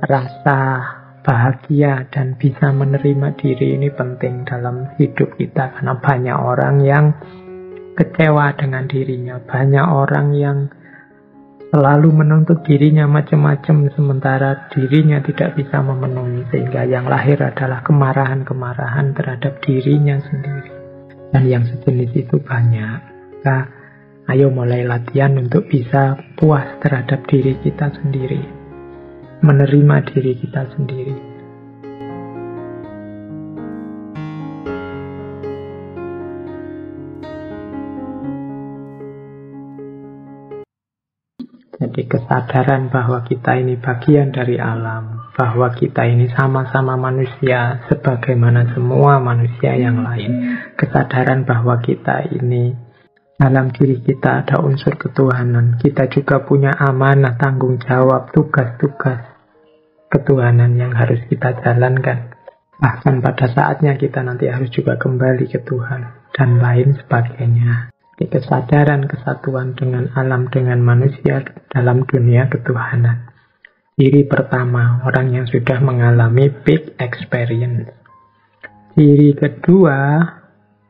Rasa bahagia dan bisa menerima diri ini penting dalam hidup kita, karena banyak orang yang kecewa dengan dirinya, banyak orang yang selalu menuntut dirinya macam-macam sementara dirinya tidak bisa memenuhi, sehingga yang lahir adalah kemarahan-kemarahan terhadap dirinya sendiri. Dan yang sejenis itu banyak. Maka ayo mulai latihan untuk bisa puas terhadap diri kita sendiri, menerima diri kita sendiri. Jadi kesadaran bahwa kita ini bagian dari alam, bahwa kita ini sama-sama manusia sebagaimana semua manusia yang lain. Kesadaran bahwa kita ini dalam diri kita ada unsur ketuhanan. Kita juga punya amanah, tanggung jawab, tugas-tugas ketuhanan yang harus kita jalankan. Bahkan pada saatnya kita nanti harus juga kembali ke Tuhan dan lain sebagainya. Jadi kesadaran kesatuan dengan alam, dengan manusia dalam dunia ketuhanan. Ciri pertama, orang yang sudah mengalami big experience. Ciri kedua,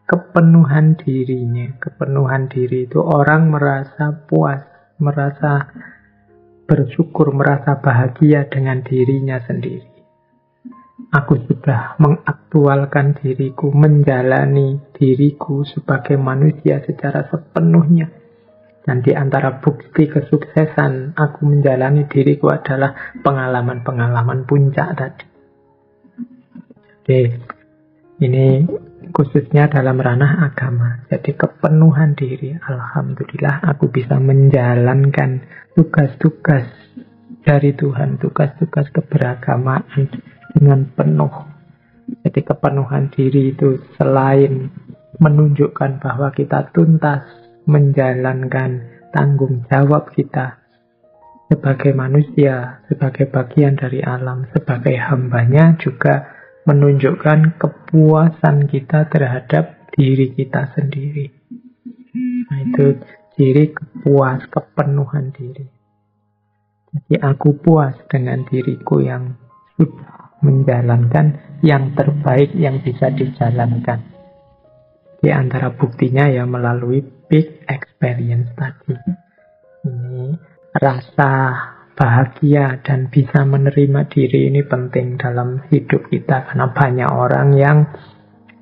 kepenuhan dirinya. Kepenuhan diri itu orang merasa puas, merasa bersyukur, merasa bahagia dengan dirinya sendiri. Aku sudah mengaktualkan diriku, menjalani diriku sebagai manusia secara sepenuhnya. Dan di antara bukti kesuksesan aku menjalani diriku adalah pengalaman-pengalaman puncak tadi. Jadi ini khususnya dalam ranah agama. Jadi kepenuhan diri. Alhamdulillah aku bisa menjalankan tugas-tugas dari Tuhan, tugas-tugas keberagamaan dengan penuh. Jadi kepenuhan diri itu selain menunjukkan bahwa kita tuntas menjalankan tanggung jawab kita sebagai manusia, sebagai bagian dari alam, sebagai hambanya, juga menunjukkan kepuasan kita terhadap diri kita sendiri. Nah, itu ciri kepenuhan diri. Jadi aku puas dengan diriku yang sudah menjalankan yang terbaik yang bisa dijalankan. Di antara buktinya ya melalui big experience tadi. Ini rasa bahagia dan bisa menerima diri ini penting dalam hidup kita, karena banyak orang yang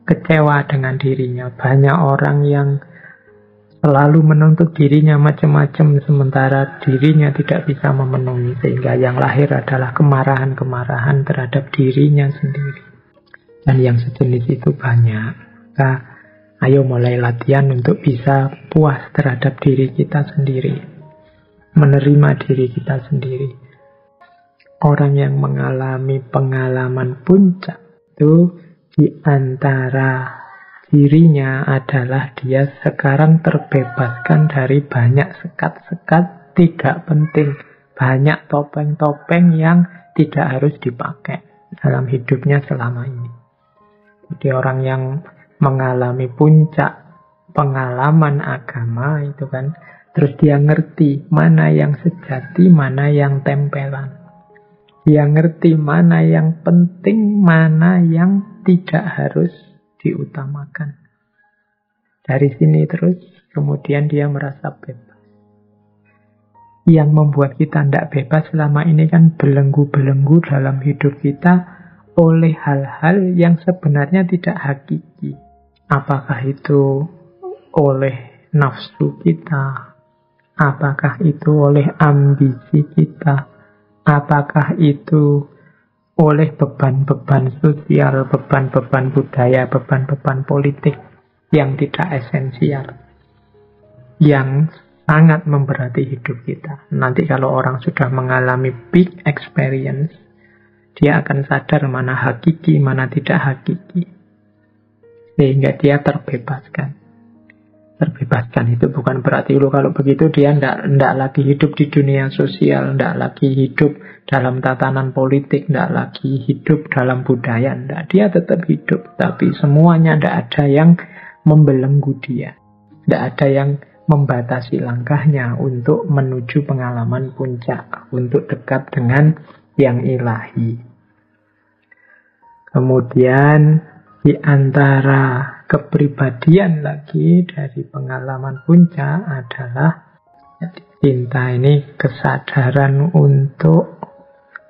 kecewa dengan dirinya, banyak orang yang selalu menuntut dirinya macam-macam sementara dirinya tidak bisa memenuhi, sehingga yang lahir adalah kemarahan-kemarahan terhadap dirinya sendiri. Dan yang sejenis itu banyak. Maka ayo mulai latihan untuk bisa puas terhadap diri kita sendiri, menerima diri kita sendiri. Orang yang mengalami pengalaman puncak itu di antara dirinya adalah dia sekarang terbebaskan dari banyak sekat-sekat tidak penting, banyak topeng-topeng yang tidak harus dipakai dalam hidupnya selama ini. Jadi orang yang mengalami puncak pengalaman agama itu kan, terus dia ngerti mana yang sejati, mana yang tempelan. Dia ngerti mana yang penting, mana yang tidak harus diutamakan. Dari sini terus kemudian dia merasa bebas. Yang membuat kita tidak bebas selama ini kan belenggu-belenggu dalam hidup kita oleh hal-hal yang sebenarnya tidak hakiki. Apakah itu oleh nafsu kita? Apakah itu oleh ambisi kita? Apakah itu oleh beban-beban sosial, beban-beban budaya, beban-beban politik yang tidak esensial, yang sangat memberati hidup kita. Nanti kalau orang sudah mengalami big experience, dia akan sadar mana hakiki, mana tidak hakiki, sehingga dia terbebaskan. Terbebaskan itu bukan berarti kalau begitu dia tidak lagi hidup di dunia sosial, tidak lagi hidup dalam tatanan politik, tidak lagi hidup dalam budaya, tidak. Dia tetap hidup, tapi semuanya tidak ada yang membelenggu dia, tidak ada yang membatasi langkahnya untuk menuju pengalaman puncak, untuk dekat dengan yang ilahi. Kemudian di antara kepribadian lagi dari pengalaman puncak adalah cinta ini kesadaran untuk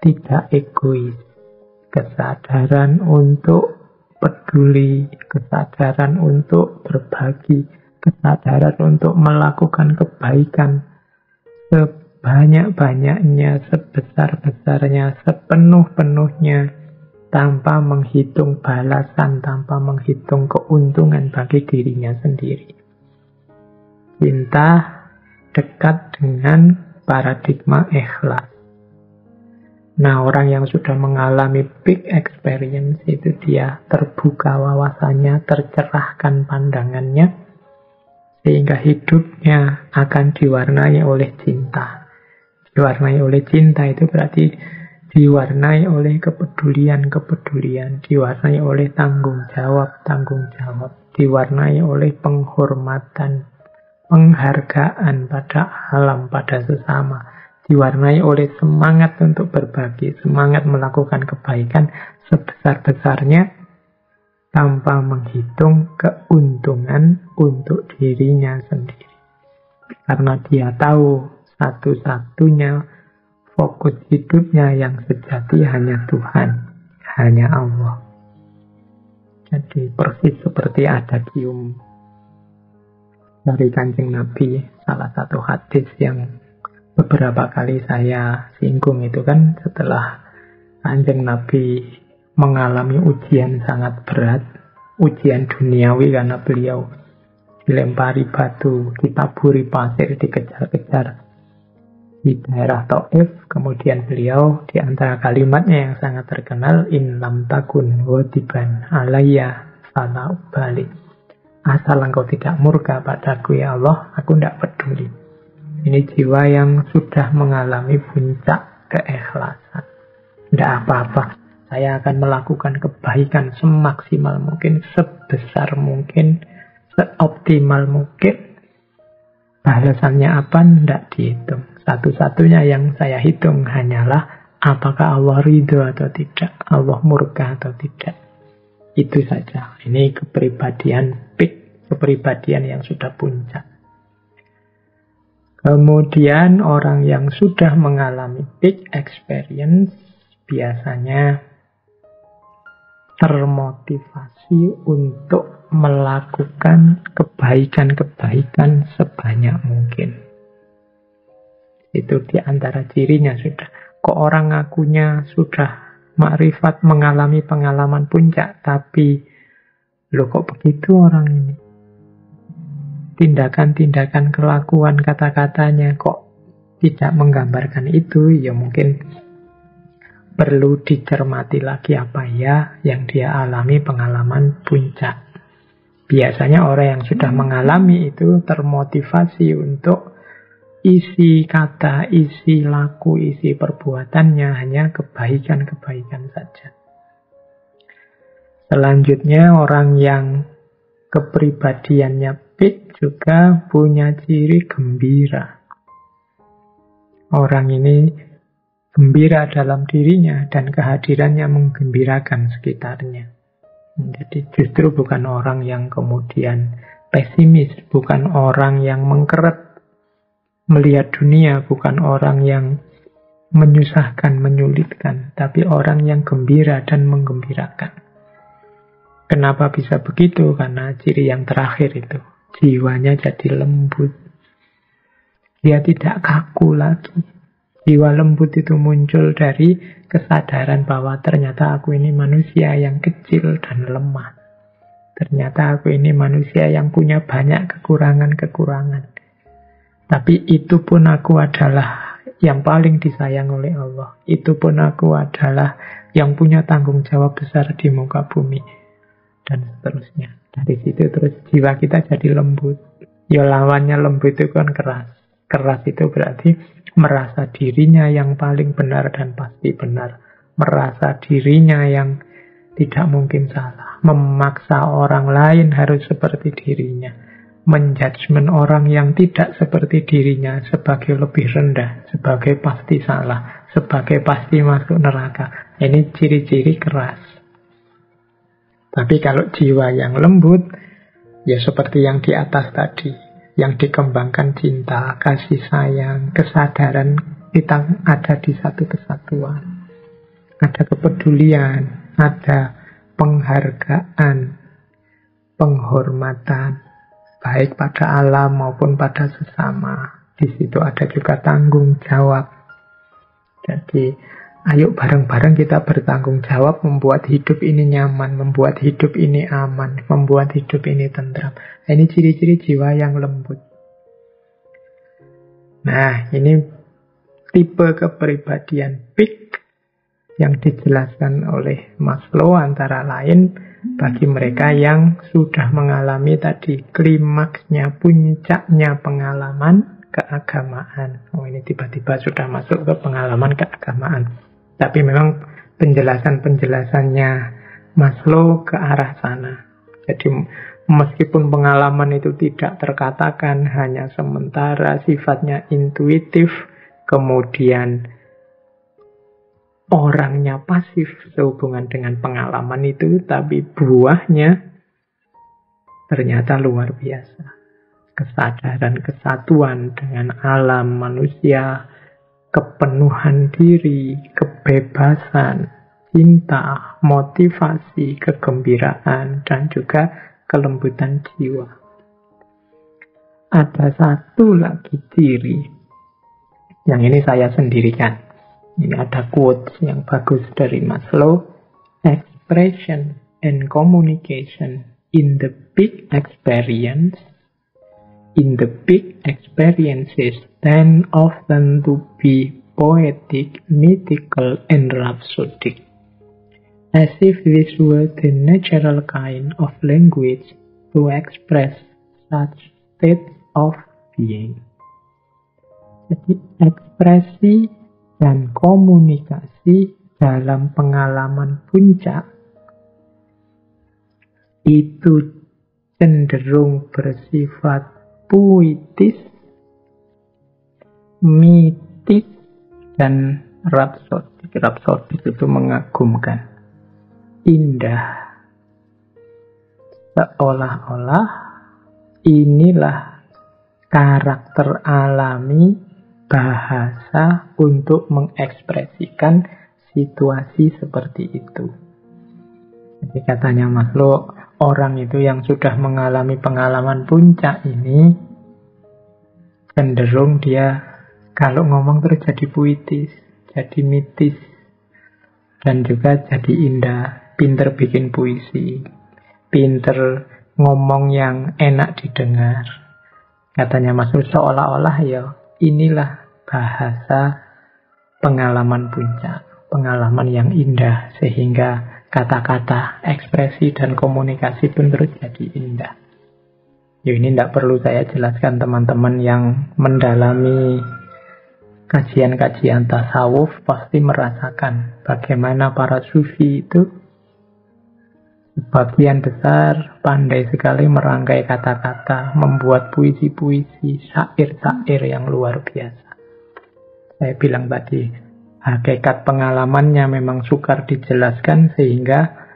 tidak egois, kesadaran untuk peduli, kesadaran untuk berbagi, kesadaran untuk melakukan kebaikan sebanyak-banyaknya, sebesar-besarnya, sepenuh-penuhnya, tanpa menghitung balasan, tanpa menghitung keuntungan bagi dirinya sendiri. Cinta dekat dengan paradigma ikhlas. Nah, orang yang sudah mengalami big experience itu dia terbuka wawasannya, tercerahkan pandangannya, sehingga hidupnya akan diwarnai oleh cinta. Diwarnai oleh cinta itu berarti diwarnai oleh kepedulian-kepedulian, diwarnai oleh tanggung jawab, diwarnai oleh penghormatan, penghargaan pada alam, pada sesama, diwarnai oleh semangat untuk berbagi, semangat melakukan kebaikan sebesar-besarnya tanpa menghitung keuntungan untuk dirinya sendiri. Karena dia tahu satu-satunya fokus hidupnya yang sejati hanya Tuhan, hanya Allah. Jadi persis seperti adagium dari Kanjeng Nabi, salah satu hadis yang beberapa kali saya singgung itu kan setelah Kanjeng Nabi mengalami ujian sangat berat, ujian duniawi karena beliau dilempari batu, ditaburi pasir, dikejar-kejar di daerah Taif. Kemudian beliau di antara kalimatnya yang sangat terkenal, in lam takun wadiban alayya fala ubali. Asal engkau tidak murka padaku ya Allah, aku tidak peduli. Ini jiwa yang sudah mengalami puncak keikhlasan. Tidak apa-apa, saya akan melakukan kebaikan semaksimal mungkin, sebesar mungkin, seoptimal mungkin. Balasannya apa? Tidak dihitung. Satu-satunya yang saya hitung hanyalah apakah Allah ridho atau tidak, Allah murka atau tidak. Itu saja. Ini kepribadian peak, kepribadian yang sudah puncak. Kemudian orang yang sudah mengalami peak experience biasanya termotivasi untuk melakukan kebaikan-kebaikan sebanyak mungkin. Itu di antara cirinya sudah. Kok orang ngakunya sudah makrifat, mengalami pengalaman puncak, tapi loh kok begitu orang ini? Tindakan-tindakan, kelakuan, kata-katanya kok tidak menggambarkan itu? Ya mungkin perlu dicermati lagi apa ya yang dia alami pengalaman puncak. Biasanya orang yang sudah mengalami itu termotivasi untuk isi kata, isi laku, isi perbuatannya hanya kebaikan-kebaikan saja. Selanjutnya orang yang kepribadiannya peak juga punya ciri gembira. Orang ini gembira dalam dirinya dan kehadirannya menggembirakan sekitarnya. Jadi justru bukan orang yang kemudian pesimis, bukan orang yang mengkeret melihat dunia, bukan orang yang menyusahkan, menyulitkan, tapi orang yang gembira dan menggembirakan. Kenapa bisa begitu? Karena ciri yang terakhir itu, jiwanya jadi lembut. Dia tidak kaku lagi. Jiwa lembut itu muncul dari kesadaran bahwa ternyata aku ini manusia yang kecil dan lemah. Ternyata aku ini manusia yang punya banyak kekurangan-kekurangan. Tapi itu pun aku adalah yang paling disayang oleh Allah. Itu pun aku adalah yang punya tanggung jawab besar di muka bumi. Dan seterusnya. Dari situ terus jiwa kita jadi lembut. Ya lawannya lembut itu kan keras. Keras itu berarti merasa dirinya yang paling benar dan pasti benar. Merasa dirinya yang tidak mungkin salah. Memaksa orang lain harus seperti dirinya. menjudgment orang yang tidak seperti dirinya sebagai lebih rendah, sebagai pasti salah, sebagai pasti masuk neraka. Ini ciri-ciri keras. Tapi kalau jiwa yang lembut, ya seperti yang di atas tadi, yang dikembangkan cinta, kasih sayang, kesadaran kita ada di satu kesatuan. Ada kepedulian, ada penghargaan, penghormatan, baik pada alam maupun pada sesama. Di situ ada juga tanggung jawab. Jadi, ayo bareng-bareng kita bertanggung jawab membuat hidup ini nyaman, membuat hidup ini aman, membuat hidup ini tentram. Nah, ini ciri-ciri jiwa yang lembut. Nah, ini tipe kepribadian peak yang dijelaskan oleh Maslow antara lain bagi mereka yang sudah mengalami tadi klimaksnya, puncaknya pengalaman keagamaan. Oh, ini tiba-tiba sudah masuk ke pengalaman keagamaan. Tapi memang penjelasan-penjelasannya Maslow ke arah sana. Jadi meskipun pengalaman itu tidak terkatakan, hanya sementara, sifatnya intuitif, kemudian orangnya pasif sehubungan dengan pengalaman itu, tapi buahnya ternyata luar biasa. Kesadaran kesatuan dengan alam manusia, kepenuhan diri, kebebasan, cinta, motivasi, kegembiraan, dan juga kelembutan jiwa. Ada satu lagi ciri yang ini saya sendirikan. Ini ada quotes yang bagus dari Maslow. Expression and communication in the big experiences tend often to be poetic, mythical, and rhapsodic, as if this were the natural kind of language to express such states of being. Jadi ekspresi dan komunikasi dalam pengalaman puncak itu cenderung bersifat puitis, mitis, dan rhapsodik. Rhapsodik itu mengagumkan, indah. Seolah-olah inilah karakter alami bahasa untuk mengekspresikan situasi seperti itu. Jadi katanya Maslow, orang itu yang sudah mengalami pengalaman puncak ini cenderung dia kalau ngomong terus jadi puitis, jadi mitis, dan juga jadi indah, pinter bikin puisi, pinter ngomong yang enak didengar. Katanya Maslow, seolah-olah ya inilah bahasa pengalaman puncak, pengalaman yang indah, sehingga kata-kata, ekspresi, dan komunikasi pun terus jadi indah. Ya, ini tidak perlu saya jelaskan, teman-teman yang mendalami kajian-kajian tasawuf pasti merasakan bagaimana para sufi itu sebagian besar pandai sekali merangkai kata-kata, membuat puisi-puisi, syair-syair yang luar biasa. Saya bilang tadi, hakikat pengalamannya memang sukar dijelaskan sehingga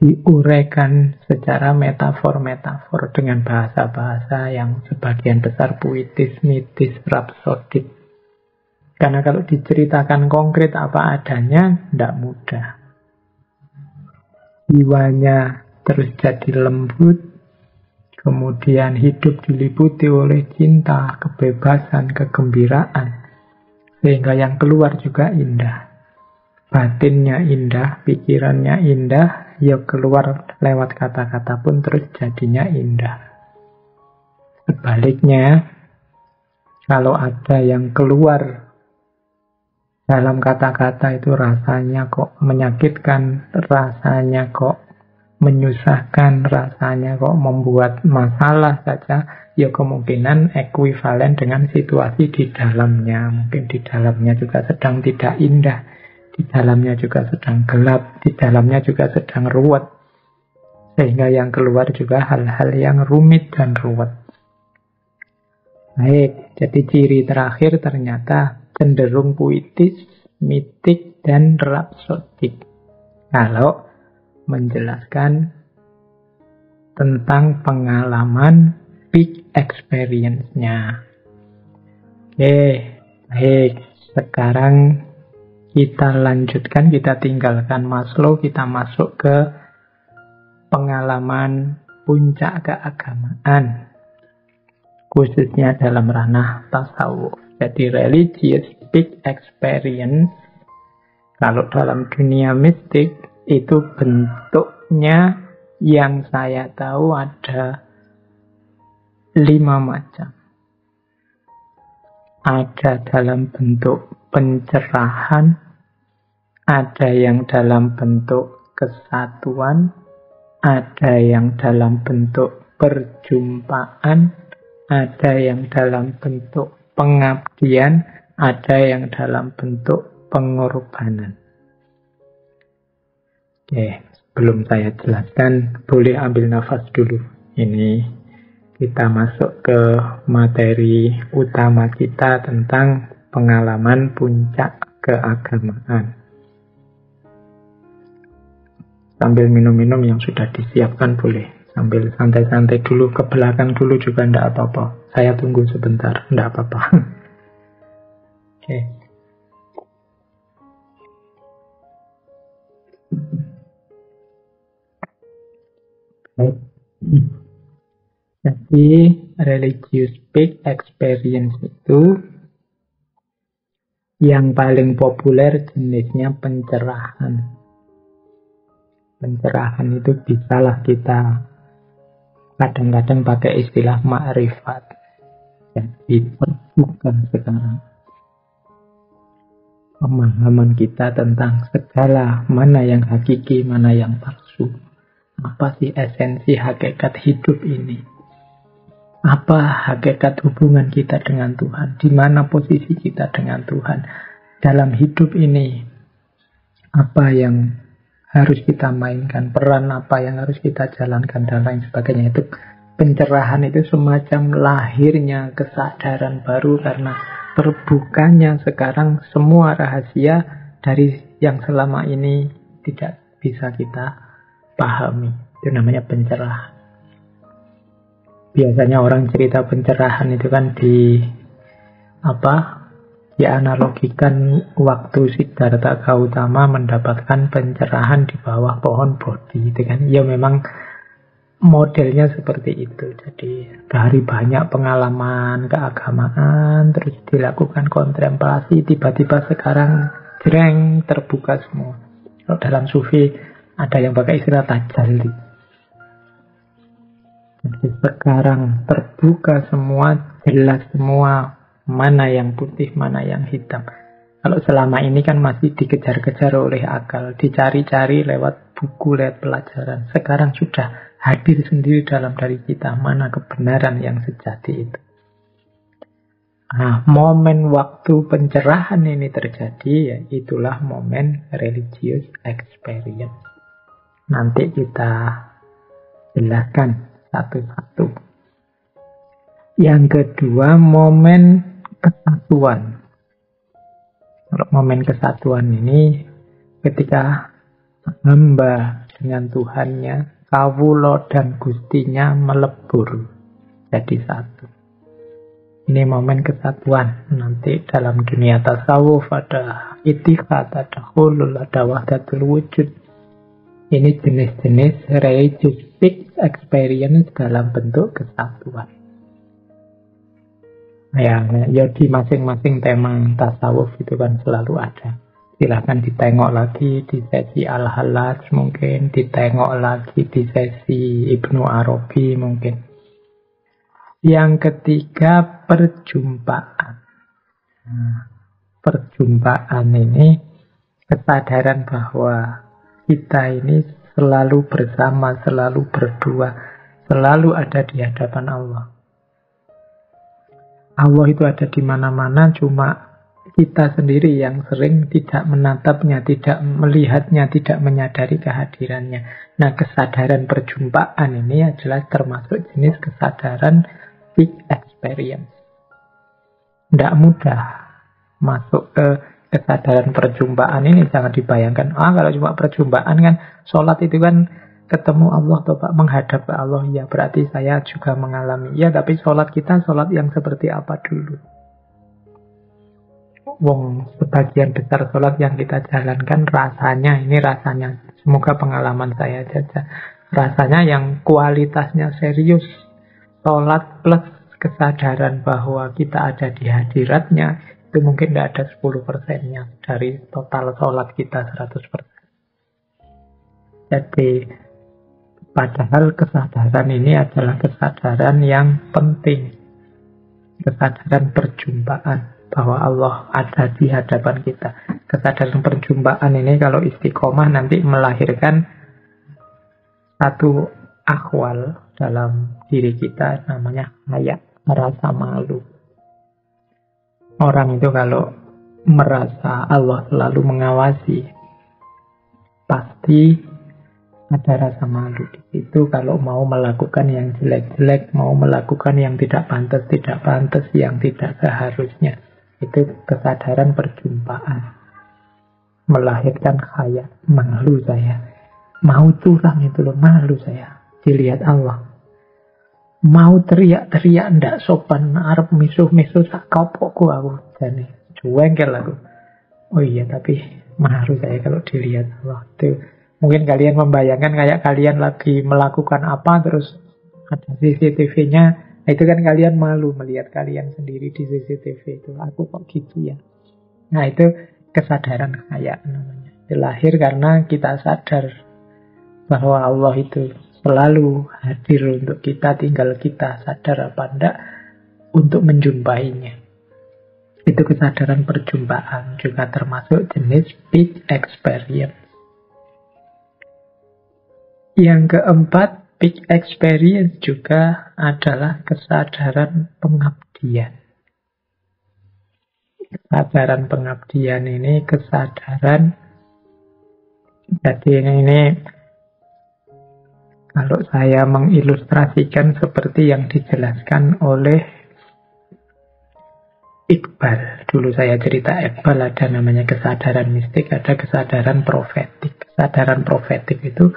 diuraikan secara metafor-metafor dengan bahasa-bahasa yang sebagian besar puitis, mitis, rhapsodik. Karena kalau diceritakan konkret apa adanya, tidak mudah. Jiwanya terus jadi lembut, kemudian hidup diliputi oleh cinta, kebebasan, kegembiraan, sehingga yang keluar juga indah. Batinnya indah, pikirannya indah, ya keluar lewat kata-kata pun terus jadinya indah. Sebaliknya, kalau ada yang keluar dalam kata-kata itu rasanya kok menyakitkan, rasanya kok menyusahkan, rasanya kok membuat masalah saja, ya kemungkinan ekuivalen dengan situasi di dalamnya. Mungkin di dalamnya juga sedang tidak indah, di dalamnya juga sedang gelap, di dalamnya juga sedang ruwet. Sehingga yang keluar juga hal-hal yang rumit dan ruwet. Baik, jadi ciri terakhir ternyata cenderung puitis, mitik, dan rapsodik. Kalau menjelaskan tentang pengalaman peak experience-nya. Oke, baik. Sekarang kita lanjutkan, kita tinggalkan Maslow, kita masuk ke pengalaman puncak keagamaan, khususnya dalam ranah tasawuf. Jadi religious peak experience, kalau dalam dunia mistik, itu bentuknya yang saya tahu ada 5 macam. Ada dalam bentuk pencerahan, ada yang dalam bentuk kesatuan, ada yang dalam bentuk perjumpaan, ada yang dalam bentuk pengabdian, ada yang dalam bentuk pengorbanan. Oke, sebelum saya jelaskan, boleh ambil nafas dulu. Ini kita masuk ke materi utama kita tentang pengalaman puncak keagamaan. Sambil minum-minum yang sudah disiapkan boleh. Sambil santai-santai dulu, ke belakang dulu juga tidak apa-apa. Saya tunggu sebentar, tidak apa-apa. Oke. Baik. Jadi, religious peak experience itu yang paling populer jenisnya pencerahan. Pencerahan itu bisalah kita kadang-kadang pakai istilah ma'rifat. Jadi, terbuka sekarang pemahaman kita tentang segala mana yang hakiki, mana yang palsu. Apa sih esensi hakikat hidup ini? Apa hakikat hubungan kita dengan Tuhan? Di mana posisi kita dengan Tuhan? Dalam hidup ini, apa yang harus kita mainkan? Peran apa yang harus kita jalankan? Dan lain sebagainya. Itu pencerahan itu semacam lahirnya kesadaran baru karena terbukanya sekarang semua rahasia dari yang selama ini tidak bisa kita pahami. Itu namanya pencerahan. Biasanya orang cerita pencerahan itu kan dianalogikan waktu Siddhartha Gautama mendapatkan pencerahan di bawah pohon Bodhi, itu kan. Ya memang modelnya seperti itu. Jadi dari banyak pengalaman keagamaan terus dilakukan kontemplasi, tiba-tiba sekarang jreng terbuka semua. Kalau dalam sufi ada yang pakai istilah tajalli. Jadi sekarang terbuka semua, jelas semua mana yang putih, mana yang hitam. Kalau selama ini kan masih dikejar-kejar oleh akal, dicari-cari lewat buku, lewat pelajaran. Sekarang sudah hadir sendiri dalam diri kita mana kebenaran yang sejati itu. Nah, momen waktu pencerahan ini terjadi, ya itulah momen religious experience. Nanti kita jelaskan satu-satu. Yang kedua, momen kesatuan. Kalau momen kesatuan ini ketika hamba dengan Tuhannya, kawula dan gustinya melebur jadi satu. Ini momen kesatuan. Nanti dalam dunia tasawuf ada ittihad, ada hulul, ada wahdatul wujud. Ini jenis-jenis religious peak experience dalam bentuk kesatuan. Ya di masing-masing tema tasawuf itu kan selalu ada. Silahkan ditengok lagi di sesi Al-Hallaj mungkin, ditengok lagi di sesi Ibnu Arabi mungkin. Yang ketiga, perjumpaan. Nah, perjumpaan ini kesadaran bahwa kita ini selalu bersama, selalu berdua, selalu ada di hadapan Allah. Allah itu ada di mana-mana, cuma kita sendiri yang sering tidak menatapnya, tidak melihatnya, tidak menyadari kehadirannya. Nah, kesadaran perjumpaan ini adalah termasuk jenis kesadaran big experience. Tidak mudah masuk ke kesadaran perjumpaan ini. Jangan dibayangkan, kalau cuma perjumpaan kan, sholat itu kan ketemu Allah, Pak, menghadap ke Allah. Ya, berarti saya juga mengalami. Ya, tapi sholat kita, sholat yang seperti apa dulu? Wong sebagian besar sholat yang kita jalankan rasanya, semoga pengalaman saya saja, rasanya yang kualitasnya serius. Sholat plus kesadaran bahwa kita ada di hadiratnya, itu mungkin tidak ada 10%-nya dari total sholat kita 100%. Jadi, padahal kesadaran ini adalah kesadaran yang penting. Kesadaran perjumpaan bahwa Allah ada di hadapan kita. Kesadaran perjumpaan ini kalau istiqomah nanti melahirkan satu akhwal dalam diri kita, namanya haya, rasa malu. Orang itu kalau merasa Allah selalu mengawasi, pasti ada rasa malu di situ. Kalau mau melakukan yang jelek-jelek, mau melakukan yang tidak pantas, yang tidak seharusnya. Itu kesadaran perjumpaan. Melahirkan khayat, malu saya. Mau curang itu loh, malu saya. Dilihat Allah. Mau teriak-teriak, ndak sopan, arep misuh-misuh, sak kopokku aku. Jadi, cuengkel aku. Oh iya, tapi malu saya kalau dilihat Allah. Itu mungkin kalian membayangkan kayak kalian lagi melakukan apa, terus ada CCTV-nya. Itu kan kalian malu melihat kalian sendiri di CCTV itu. Aku kok gitu ya. Nah, itu kesadaran khaya namanya. Itu lahir karena kita sadar bahwa Allah itu selalu hadir untuk kita, tinggal kita sadar apa enggak untuk menjumpainya. Itu kesadaran perjumpaan, juga termasuk jenis big experience. Yang keempat, big experience juga adalah kesadaran pengabdian. Kesadaran pengabdian ini kesadaran, jadi ini kalau saya mengilustrasikan seperti yang dijelaskan oleh Iqbal. Dulu saya cerita Iqbal ada namanya kesadaran mistik, ada kesadaran profetik. Kesadaran profetik itu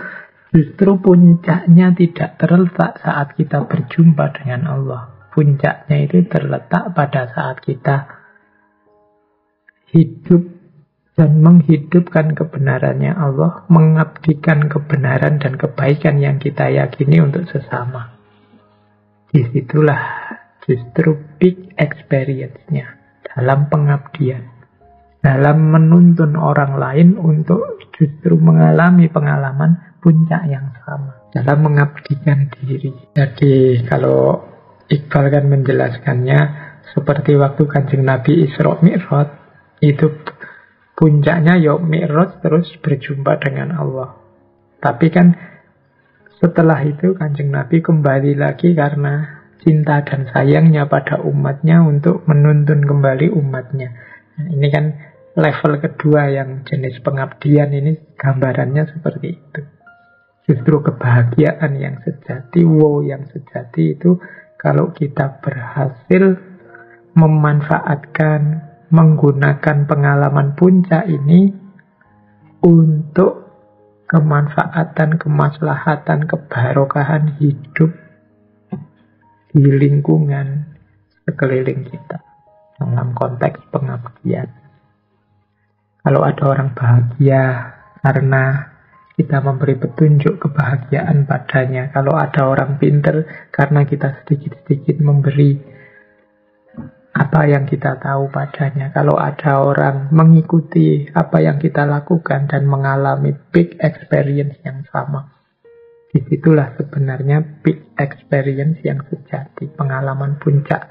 justru puncaknya tidak terletak saat kita berjumpa dengan Allah. Puncaknya itu terletak pada saat kita hidup dan menghidupkan kebenarannya Allah, mengabdikan kebenaran dan kebaikan yang kita yakini untuk sesama. Disitulah justru big experience-nya dalam pengabdian, dalam menuntun orang lain untuk justru mengalami pengalaman puncak yang sama, dalam mengabdikan diri. Jadi kalau Iqbal kan menjelaskannya seperti waktu Kanjeng Nabi Isra Mi'raj, itu puncaknya ya Mi'raj terus berjumpa dengan Allah. Tapi kan setelah itu Kanjeng Nabi kembali lagi karena cinta dan sayangnya pada umatnya untuk menuntun kembali umatnya. Nah, ini kan level kedua yang jenis pengabdian ini, gambarannya seperti itu. Justru kebahagiaan yang sejati, wow yang sejati itu kalau kita berhasil memanfaatkan, menggunakan pengalaman puncak ini untuk kemanfaatan, kemaslahatan, kebarokahan hidup di lingkungan sekeliling kita dalam konteks pengabdian. Kalau ada orang bahagia karena kita memberi petunjuk kebahagiaan padanya, kalau ada orang pinter karena kita sedikit-sedikit memberi apa yang kita tahu padanya, kalau ada orang mengikuti apa yang kita lakukan dan mengalami big experience yang sama, disitulah sebenarnya big experience yang sejati, pengalaman puncak,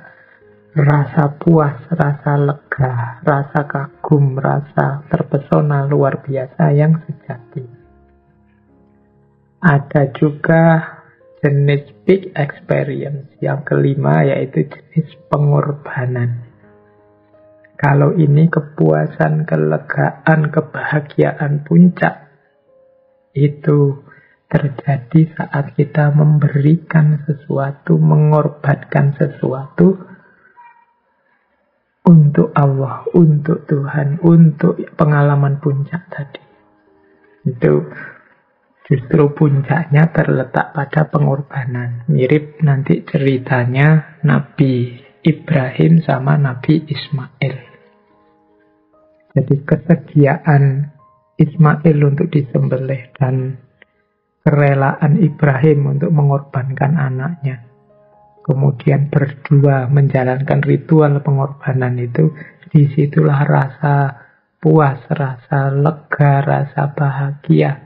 rasa puas, rasa lega, rasa kagum, rasa terpesona luar biasa yang sejati. Ada juga jenis big experience yang kelima, yaitu jenis pengorbanan. Kalau ini kepuasan, kelegaan, kebahagiaan puncak, itu terjadi saat kita memberikan sesuatu, mengorbankan sesuatu untuk Allah, untuk Tuhan, untuk pengalaman puncak tadi. Itu justru puncaknya terletak pada pengorbanan. Mirip nanti ceritanya Nabi Ibrahim sama Nabi Ismail. Jadi kesediaan Ismail untuk disembelih dan kerelaan Ibrahim untuk mengorbankan anaknya, kemudian berdua menjalankan ritual pengorbanan itu, disitulah rasa puas, rasa lega, rasa bahagia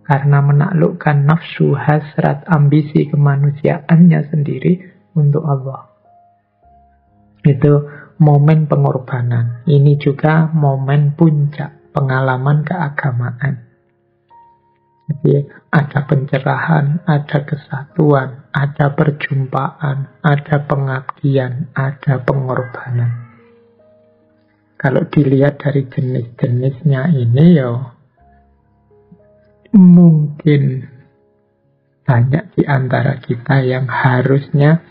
karena menaklukkan nafsu, hasrat, ambisi kemanusiaannya sendiri untuk Allah. Itu momen pengorbanan. Ini juga momen puncak pengalaman keagamaan. Jadi ada pencerahan, ada kesatuan, ada perjumpaan, ada pengabdian, ada pengorbanan. Kalau dilihat dari jenis-jenisnya ini ya mungkin banyak di antara kita yang harusnya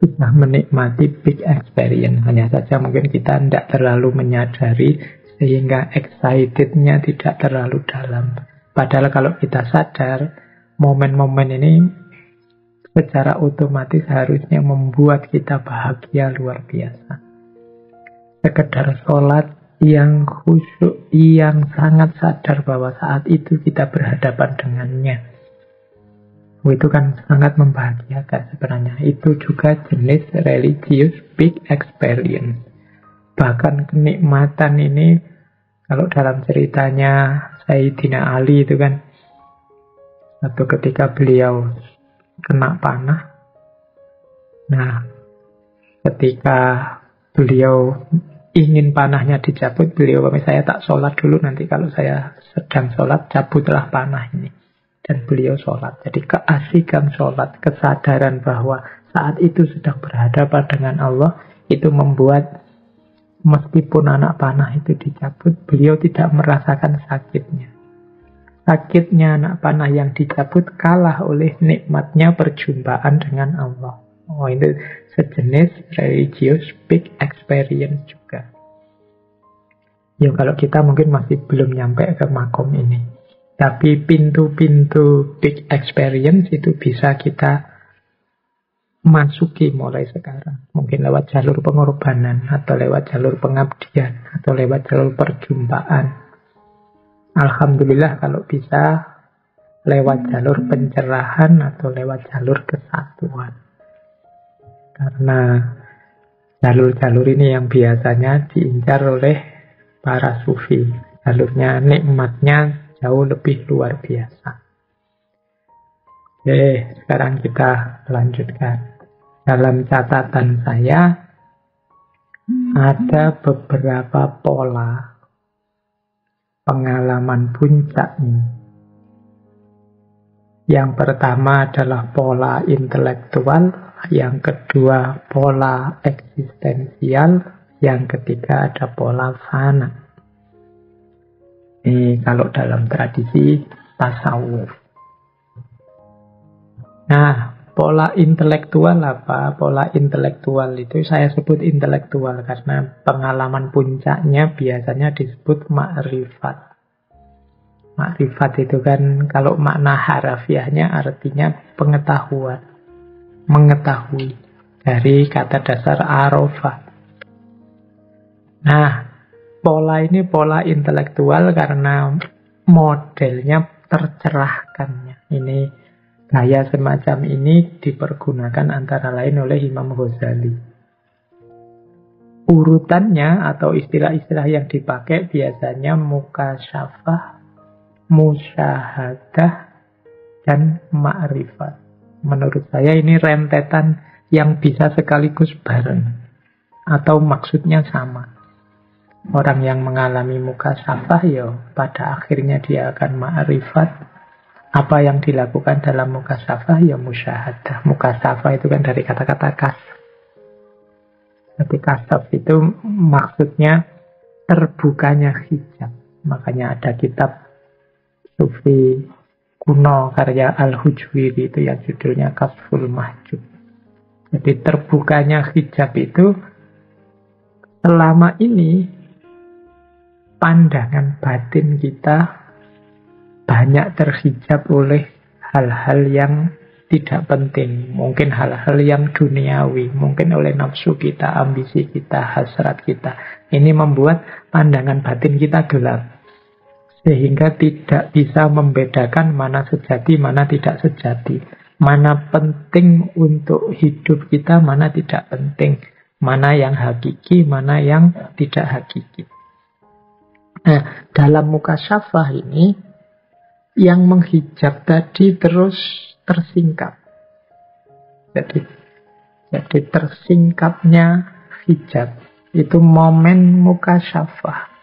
sudah menikmati big experience. Hanya saja mungkin kita tidak terlalu menyadari sehingga excitednya tidak terlalu dalam. Padahal kalau kita sadar, momen-momen ini secara otomatis harusnya membuat kita bahagia luar biasa. Sekedar sholat yang khusyuk, yang sangat sadar bahwa saat itu kita berhadapan dengannya. Itu kan sangat membahagiakan sebenarnya. Itu juga jenis religious big experience. Bahkan kenikmatan ini, kalau dalam ceritanya Sayyidina Ali itu kan, satu ketika beliau kena panah. Nah, ketika beliau ingin panahnya dicabut, beliau bilang, saya tak sholat dulu, nanti kalau saya sedang sholat, cabutlah panah ini. Dan beliau sholat. Jadi keasikan sholat, kesadaran bahwa saat itu sedang berhadapan dengan Allah, itu membuat meskipun anak panah itu dicabut, beliau tidak merasakan sakitnya. Sakitnya anak panah yang dicabut kalah oleh nikmatnya perjumpaan dengan Allah. Oh, itu sejenis religious big experience juga. Ya kalau kita mungkin masih belum nyampe ke makom ini. Tapi pintu-pintu big experience itu bisa kita masuki mulai sekarang. Mungkin lewat jalur pengorbanan, atau lewat jalur pengabdian, atau lewat jalur perjumpaan. Alhamdulillah kalau bisa lewat jalur pencerahan atau lewat jalur kesatuan. Karena jalur-jalur ini yang biasanya diincar oleh para sufi. Jalurnya nikmatnya jauh lebih luar biasa. Oke, sekarang kita lanjutkan. Dalam catatan saya ada beberapa pola pengalaman puncak ini. Yang pertama adalah pola intelektual, yang kedua pola eksistensial, yang ketiga ada pola fana. Ini kalau dalam tradisi tasawuf. Nah, pola intelektual apa? Pola intelektual itu saya sebut intelektual karena pengalaman puncaknya biasanya disebut makrifat. Makrifat itu kan kalau makna harafiahnya artinya pengetahuan. Mengetahui. Dari kata dasar arafah. Nah, pola ini pola intelektual karena modelnya tercerahkannya. Ini gaya semacam ini dipergunakan antara lain oleh Imam Ghazali. Urutannya atau istilah-istilah yang dipakai biasanya mukasyafah, musyahadah, dan ma'rifat. Menurut saya ini rentetan yang bisa sekaligus bareng. Atau maksudnya sama. Orang yang mengalami mukasyafah ya pada akhirnya dia akan ma'rifat. Apa yang dilakukan dalam mukasyafah ya musyahadah. Mukasyafah itu kan dari kata-kata kas. Jadi kasyaf itu maksudnya terbukanya hijab. Makanya ada kitab Sufi kuno karya Al-Hujwiri itu yang judulnya Kasful Mahjub. Jadi terbukanya hijab itu selama ini pandangan batin kita banyak terhijab oleh hal-hal yang tidak penting. Mungkin hal-hal yang duniawi, mungkin oleh nafsu kita, ambisi kita, hasrat kita. Ini membuat pandangan batin kita gelap. Sehingga tidak bisa membedakan mana sejati, mana tidak sejati. Mana penting untuk hidup kita, mana tidak penting. Mana yang hakiki, mana yang tidak hakiki. Nah, dalam mukasyafah ini, yang menghijab tadi terus tersingkap. Jadi tersingkapnya hijab itu momen mukasyafah.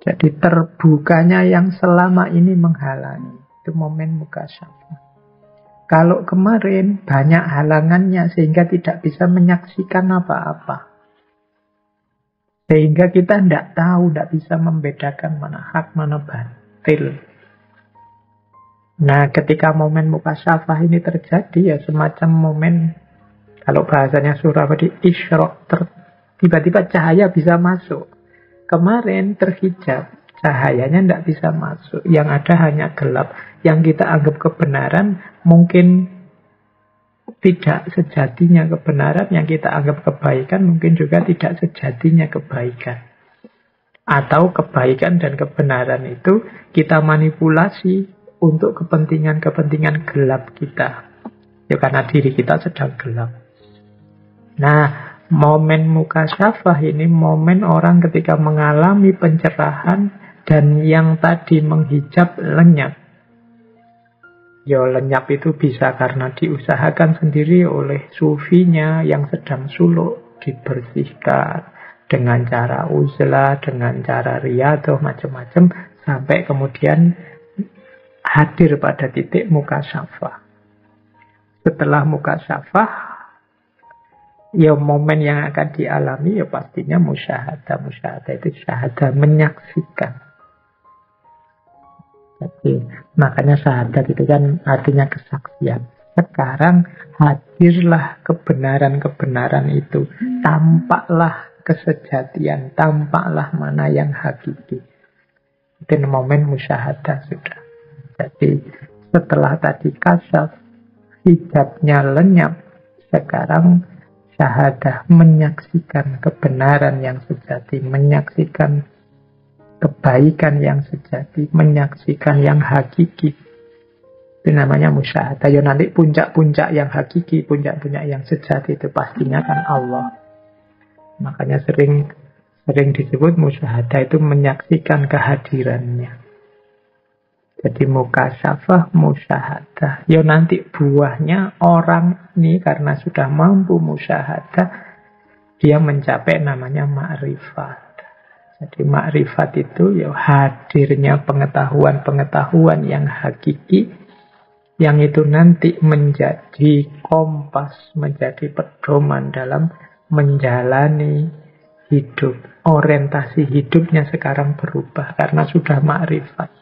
Jadi terbukanya yang selama ini menghalangi, itu momen mukasyafah. Kalau kemarin banyak halangannya sehingga tidak bisa menyaksikan apa-apa. Sehingga kita tidak tahu, tidak bisa membedakan mana hak, mana batil. Nah, ketika momen mukasyafah ini terjadi, ya semacam momen, kalau bahasanya Surabadi, isyraq, tiba-tiba cahaya bisa masuk. Kemarin terhijab, cahayanya tidak bisa masuk. Yang ada hanya gelap. Yang kita anggap kebenaran, mungkin tidak sejatinya kebenaran. Yang kita anggap kebaikan, mungkin juga tidak sejatinya kebaikan. Atau kebaikan dan kebenaran itu kita manipulasi untuk kepentingan-kepentingan gelap kita. Ya karena diri kita sedang gelap. Nah, momen mukasyafah ini momen orang ketika mengalami pencerahan dan yang tadi menghijab lenyap. Ya lenyap itu bisa karena diusahakan sendiri oleh sufinya yang sedang suluk, dibersihkan dengan cara uzlah, dengan cara riyadhah, macam-macam, sampai kemudian hadir pada titik mukasyafah. Setelah mukasyafah, ya momen yang akan dialami ya pastinya musyahadah. Musyahadah itu syahadah, menyaksikan. Jadi makanya syahadat itu kan artinya kesaksian. Sekarang hadirlah kebenaran-kebenaran itu. Tampaklah kesejatian, tampaklah mana yang hakiki. Itu momen musyahadah sudah. Jadi setelah tadi kasyaf, hijabnya lenyap, sekarang syahadah menyaksikan kebenaran yang sejati, menyaksikan kebaikan yang sejati, menyaksikan yang hakiki. Itu namanya musyahadah. Ya nanti puncak-puncak yang hakiki, puncak-puncak yang sejati itu pastinya kan Allah. Makanya sering disebut musyahadah itu menyaksikan kehadirannya. Jadi mukasyafah, musyahadah. Ya nanti buahnya orang ini karena sudah mampu musyahadah, dia mencapai namanya ma'rifat. Jadi ma'rifat itu ya hadirnya pengetahuan-pengetahuan yang hakiki, yang itu nanti menjadi kompas, menjadi pedoman dalam menjalani hidup. Orientasi hidupnya sekarang berubah karena sudah ma'rifat.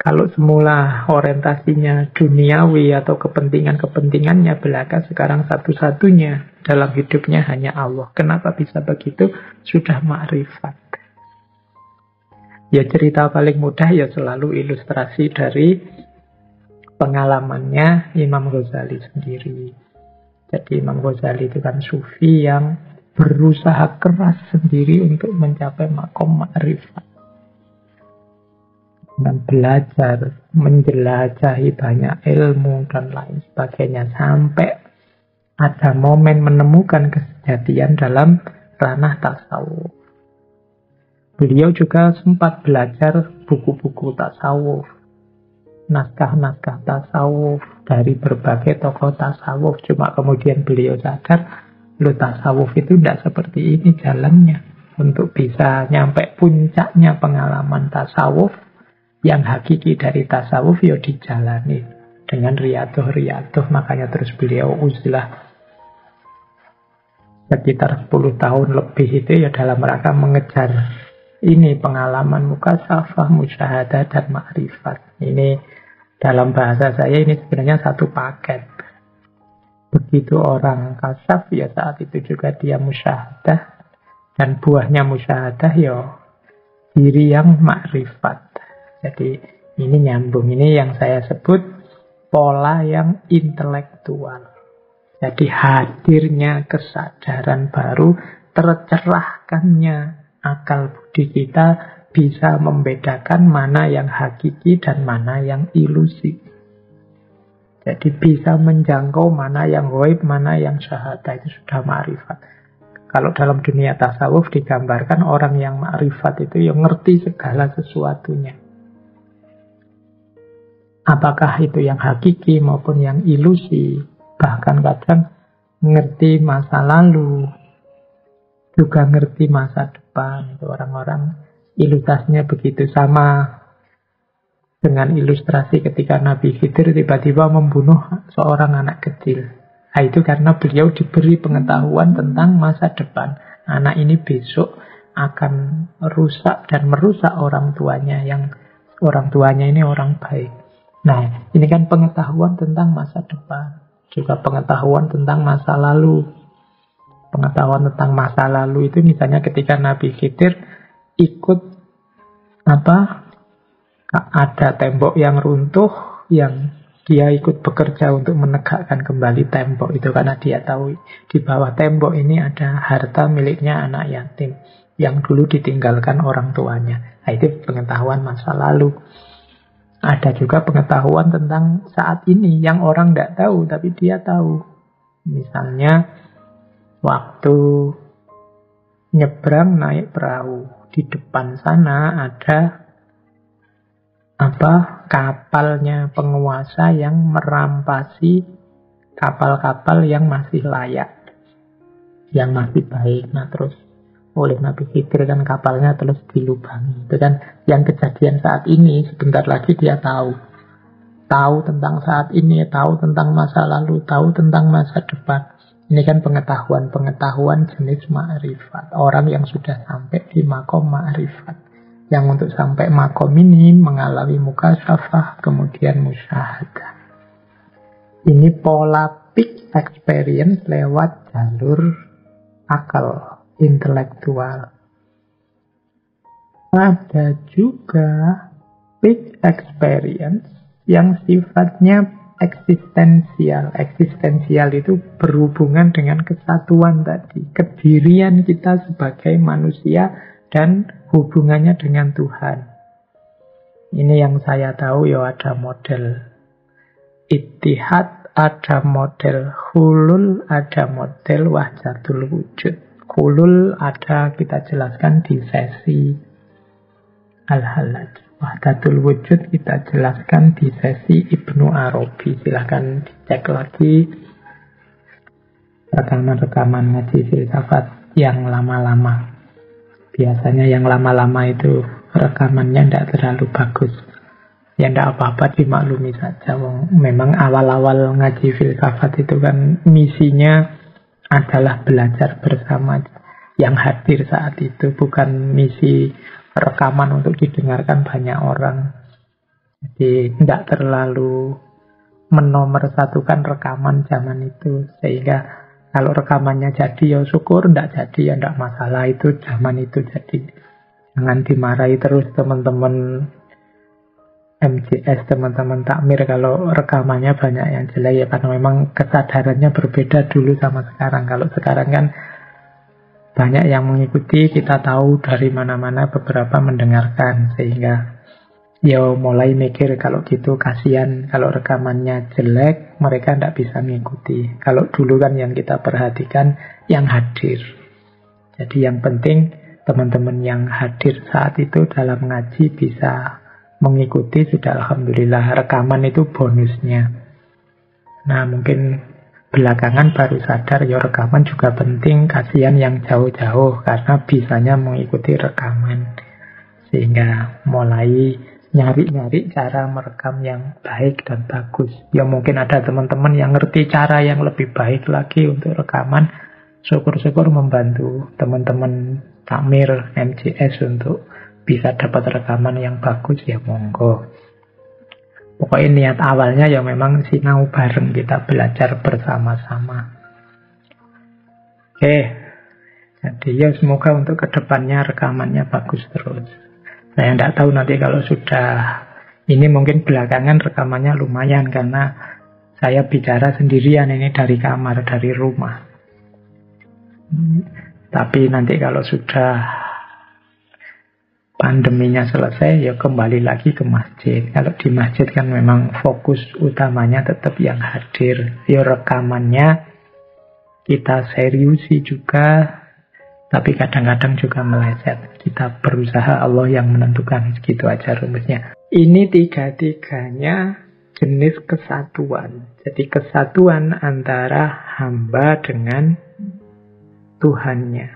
Kalau semula orientasinya duniawi atau kepentingan-kepentingannya belaka, sekarang satu-satunya dalam hidupnya hanya Allah. Kenapa bisa begitu? Sudah ma'rifat. Ya cerita paling mudah ya selalu ilustrasi dari pengalamannya Imam Ghazali sendiri. Jadi Imam Ghazali itu kan sufi yang berusaha keras sendiri untuk mencapai makom ma'rifat. Dan belajar, menjelajahi banyak ilmu dan lain sebagainya sampai ada momen menemukan kesejatian dalam ranah tasawuf. Beliau juga sempat belajar buku-buku tasawuf, naskah-naskah tasawuf dari berbagai tokoh tasawuf. Cuma kemudian beliau sadar, tasawuf itu tidak seperti ini jalannya. Untuk bisa nyampe puncaknya pengalaman tasawuf, yang hakiki dari tasawuf ya dijalani dengan riyadhah. Makanya terus beliau uzlah sekitar 10 tahun lebih itu ya dalam rangka mengejar ini pengalaman mukasafah, musyahadah, dan ma'rifat. Ini dalam bahasa saya ini sebenarnya satu paket. Begitu orang kasaf ya saat itu juga dia musyahadah, dan buahnya musyahadah ya diri yang ma'rifat. Jadi ini nyambung, ini yang saya sebut pola yang intelektual. Jadi hadirnya kesadaran baru, tercerahkannya akal budi kita bisa membedakan mana yang hakiki dan mana yang ilusi. Jadi bisa menjangkau mana yang ghaib, mana yang syahadah, itu sudah ma'rifat. Kalau dalam dunia tasawuf digambarkan orang yang ma'rifat itu yang ngerti segala sesuatunya. Apakah itu yang hakiki maupun yang ilusi. Bahkan kadang ngerti masa lalu, juga ngerti masa depan. Itu orang-orang ilustrasinya begitu, sama dengan ilustrasi ketika Nabi Khidir tiba-tiba membunuh seorang anak kecil. Nah, itu karena beliau diberi pengetahuan tentang masa depan. Anak ini besok akan rusak dan merusak orang tuanya, yang orang tuanya ini orang baik. Nah, ini kan pengetahuan tentang masa depan. Juga pengetahuan tentang masa lalu. Pengetahuan tentang masa lalu itu misalnya ketika Nabi Khidir ikut ada tembok yang runtuh, yang dia ikut bekerja untuk menegakkan kembali tembok itu, karena dia tahu di bawah tembok ini ada harta miliknya anak yatim yang dulu ditinggalkan orang tuanya. Nah, itu pengetahuan masa lalu. Ada juga pengetahuan tentang saat ini yang orang tidak tahu, tapi dia tahu. Misalnya, waktu nyebrang naik perahu, di depan sana ada kapalnya penguasa yang merampasi kapal-kapal yang masih layak, yang masih baik. Nah, terus oleh Nabi Khidir kan kapalnya terus dilubangi. Itu kan yang kejadian saat ini, sebentar lagi dia tahu tentang saat ini, tahu tentang masa lalu, tahu tentang masa depan. Ini kan pengetahuan jenis ma'rifat, orang yang sudah sampai di makom ma'rifat. Yang untuk sampai makom ini mengalami mukasyafah, kemudian musyahadah. Ini pola peak experience lewat jalur akal intelektual. Ada juga peak experience yang sifatnya eksistensial. Eksistensial itu berhubungan dengan kesatuan tadi, kedirian kita sebagai manusia dan hubungannya dengan Tuhan. Ini yang saya tahu ya, ada model ittihad, ada model hulul, ada model wahdatul wujud. Hulul ada kita jelaskan di sesi Al-Halaj. Wahdatul wujud kita jelaskan di sesi Ibnu Arabi. Silahkan dicek lagi rekaman-rekaman ngaji filsafat yang lama-lama. Biasanya yang lama-lama itu rekamannya tidak terlalu bagus. Ya tidak apa-apa, dimaklumi saja. Memang awal-awal ngaji filsafat itu kan misinya adalah belajar bersama yang hadir saat itu, bukan misi rekaman untuk didengarkan banyak orang. Jadi tidak terlalu menomorsatukan rekaman zaman itu, sehingga kalau rekamannya jadi ya syukur, tidak jadi ya tidak masalah, itu zaman itu. Jadi jangan dimarahi terus teman-teman MJS, teman-teman takmir kalau rekamannya banyak yang jelek, ya karena memang kesadarannya berbeda dulu sama sekarang. Kalau sekarang kan banyak yang mengikuti, kita tahu dari mana-mana beberapa mendengarkan, sehingga ya mulai mikir kalau gitu kasihan kalau rekamannya jelek, mereka tidak bisa mengikuti. Kalau dulu kan yang kita perhatikan yang hadir. Jadi yang penting teman-teman yang hadir saat itu dalam ngaji bisa mengikuti, sudah alhamdulillah. Rekaman itu bonusnya. Nah, mungkin belakangan baru sadar ya rekaman juga penting, kasihan yang jauh-jauh karena bisanya mengikuti rekaman. Sehingga mulai nyari-nyari cara merekam yang baik dan bagus. Ya mungkin ada teman-teman yang ngerti cara yang lebih baik lagi untuk rekaman, syukur-syukur membantu teman-teman takmir MJS untuk bisa dapat rekaman yang bagus, ya monggo. Pokoknya niat awalnya ya memang sinau bareng, kita belajar bersama-sama. Oke, jadi ya semoga untuk kedepannya rekamannya bagus terus. Saya tidak tahu nanti kalau sudah ini, mungkin belakangan rekamannya lumayan karena saya bicara sendirian ini dari kamar, dari rumah. Tapi nanti kalau sudah pandeminya selesai, ya kembali lagi ke masjid. Kalau di masjid kan memang fokus utamanya tetap yang hadir. Ya rekamannya kita seriusi juga, tapi kadang-kadang juga meleset. Kita berusaha, Allah yang menentukan, gitu aja rumusnya. Ini tiga-tiganya jenis kesatuan. Jadi kesatuan antara hamba dengan Tuhannya,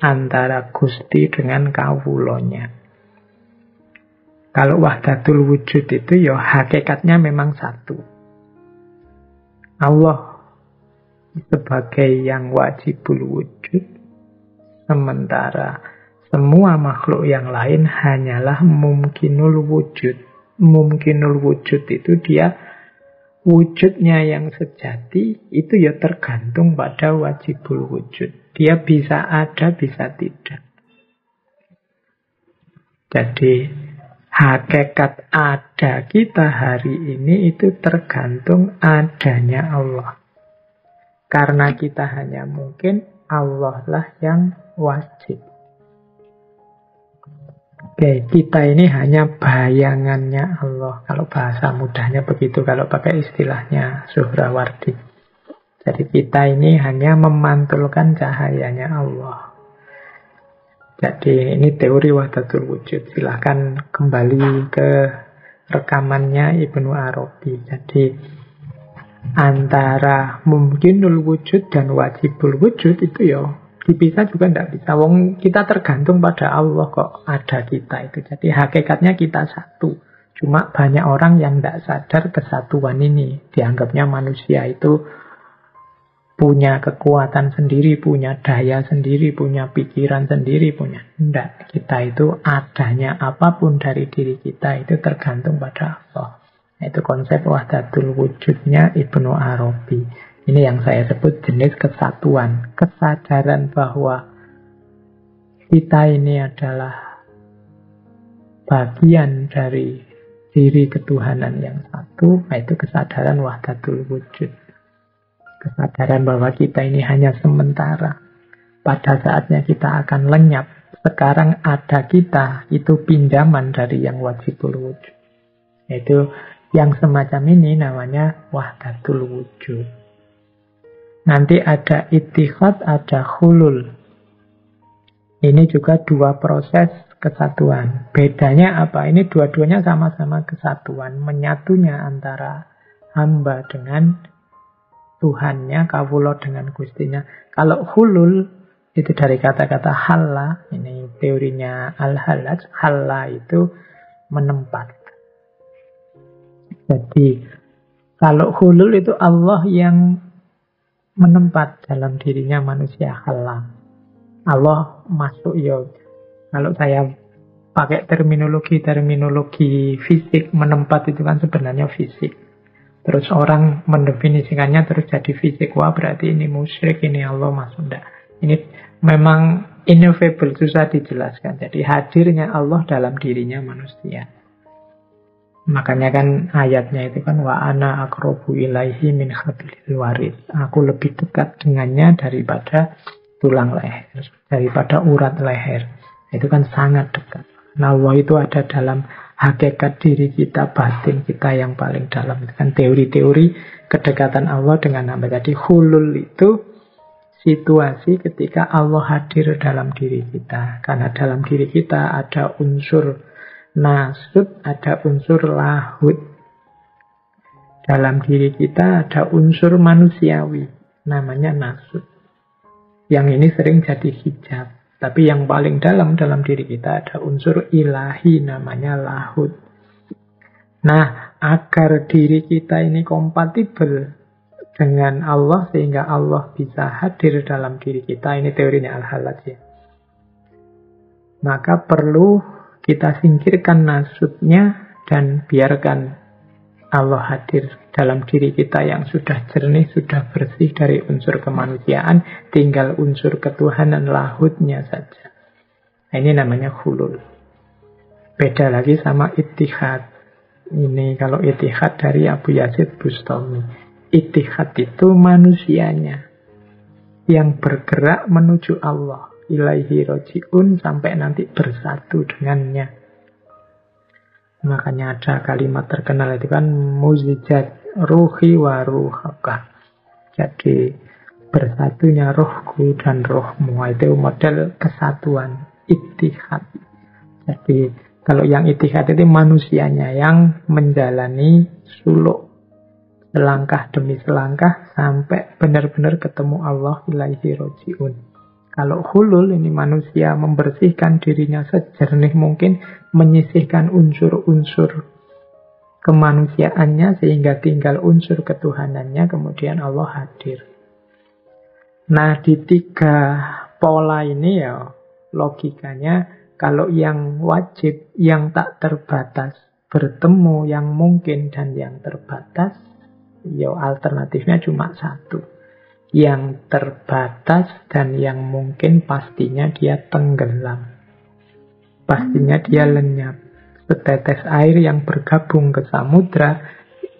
antara Gusti dengan kawulonya. Kalau wahdatul wujud itu ya hakikatnya memang satu. Allah sebagai yang wajibul wujud, sementara semua makhluk yang lain hanyalah mumkinul wujud. Mumkinul wujud itu dia wujudnya yang sejati, itu ya tergantung pada wajibul wujud. Dia bisa ada, bisa tidak. Jadi hakikat ada kita hari ini itu tergantung adanya Allah. Karena kita hanya mungkin, Allah lah yang wajib. Oke, kita ini hanya bayangannya Allah. Kalau bahasa mudahnya begitu, kalau pakai istilahnya Suhrawardi. Jadi kita ini hanya memantulkan cahayanya Allah. Jadi ini teori wahdatul wujud. Silahkan kembali ke rekamannya Ibnu Arabi. Jadi antara mungkinul wujud dan wajibul wujud itu ya dipisah juga tidak bisa. Wong kita tergantung pada Allah kok ada kita itu. Jadi hakikatnya kita satu. Cuma banyak orang yang tidak sadar kesatuan ini. Dianggapnya manusia itu punya kekuatan sendiri, punya daya sendiri, punya pikiran sendiri, punya. Tidak. Kita itu adanya apapun dari diri kita itu tergantung pada Allah. Itu konsep wahdatul wujudnya Ibnu Arabi. Ini yang saya sebut jenis kesatuan. Kesadaran bahwa kita ini adalah bagian dari diri ketuhanan yang satu. Itu kesadaran wahdatul wujud. Kesadaran bahwa kita ini hanya sementara. Pada saatnya kita akan lenyap. Sekarang ada kita, itu pinjaman dari yang wajibul wujud. Itu yang semacam ini namanya wahdatul wujud. Nanti ada ittihad, ada hulul. Ini juga dua proses kesatuan. Bedanya apa? Ini dua-duanya sama-sama kesatuan. Menyatunya antara hamba dengan Tuhannya, kawula dengan Gustinya. Kalau hulul, itu dari kata-kata halla. Ini teorinya Al-Hallaj. Halla itu menempat. Jadi, kalau hulul itu Allah yang menempat dalam dirinya manusia halam. Allah masuk ya. Kalau saya pakai terminologi fisik, menempat itu kan sebenarnya fisik. Terus orang mendefinisikannya terus jadi fisik. Wah berarti ini musyrik, ini Allah masuk. Enggak. Ini memang ineffable, susah dijelaskan. Jadi hadirnya Allah dalam dirinya manusia. Makanya kan ayatnya itu kan wa ana aqrabu ilaihi min hablil warid. Aku lebih dekat dengannya daripada tulang leher, daripada urat leher. Itu kan sangat dekat. Nah, Allah itu ada dalam hakikat diri kita, batin kita yang paling dalam. Itu kan teori-teori kedekatan Allah dengan hamba. Jadi hulul itu situasi ketika Allah hadir dalam diri kita. Karena dalam diri kita ada unsur nasud, ada unsur lahud. Dalam diri kita ada unsur manusiawi, namanya nasud. Yang ini sering jadi hijab. Tapi yang paling dalam diri kita ada unsur ilahi, namanya lahud. Nah, agar diri kita ini kompatibel dengan Allah sehingga Allah bisa hadir dalam diri kita. Ini teorinya Al-Hallaj ya. Maka perlu kita singkirkan nasutnya dan biarkan Allah hadir dalam diri kita yang sudah jernih, sudah bersih dari unsur kemanusiaan, tinggal unsur ketuhanan lahutnya saja. Nah, ini namanya hulul. Beda lagi sama ittihad. Ini kalau ittihad dari Abu Yazid Bustami. Ittihad itu manusianya yang bergerak menuju Allah. Ilaihi roji'un, sampai nanti bersatu dengannya. Makanya ada kalimat terkenal itu kan, muzijat ruhi wa ruhaka. Jadi bersatunya rohku dan rohmu. Itu model kesatuan, ittihad. Jadi kalau yang ittihad itu manusianya yang menjalani suluk selangkah demi selangkah sampai benar-benar ketemu Allah ilaihi roji'un. Kalau hulul ini manusia membersihkan dirinya sejernih mungkin, menyisihkan unsur-unsur kemanusiaannya sehingga tinggal unsur ketuhanannya, kemudian Allah hadir. Nah, di tiga pola ini ya logikanya, kalau yang wajib, yang tak terbatas bertemu yang mungkin dan yang terbatas, ya alternatifnya cuma satu. Yang terbatas dan yang mungkin pastinya dia tenggelam. Pastinya dia lenyap. Setetes air yang bergabung ke samudra,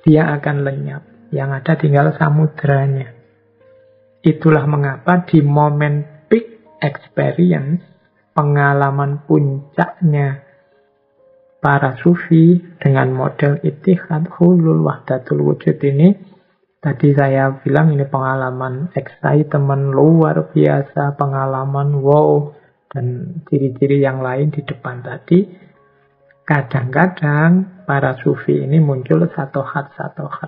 dia akan lenyap. Yang ada tinggal samudranya. Itulah mengapa di momen peak experience, pengalaman puncaknya para sufi dengan model ittihad, hulul, wahdatul wujud ini, tadi saya bilang ini pengalaman excitement luar biasa, pengalaman wow, dan ciri-ciri yang lain di depan tadi. Kadang-kadang para sufi ini muncul satohat.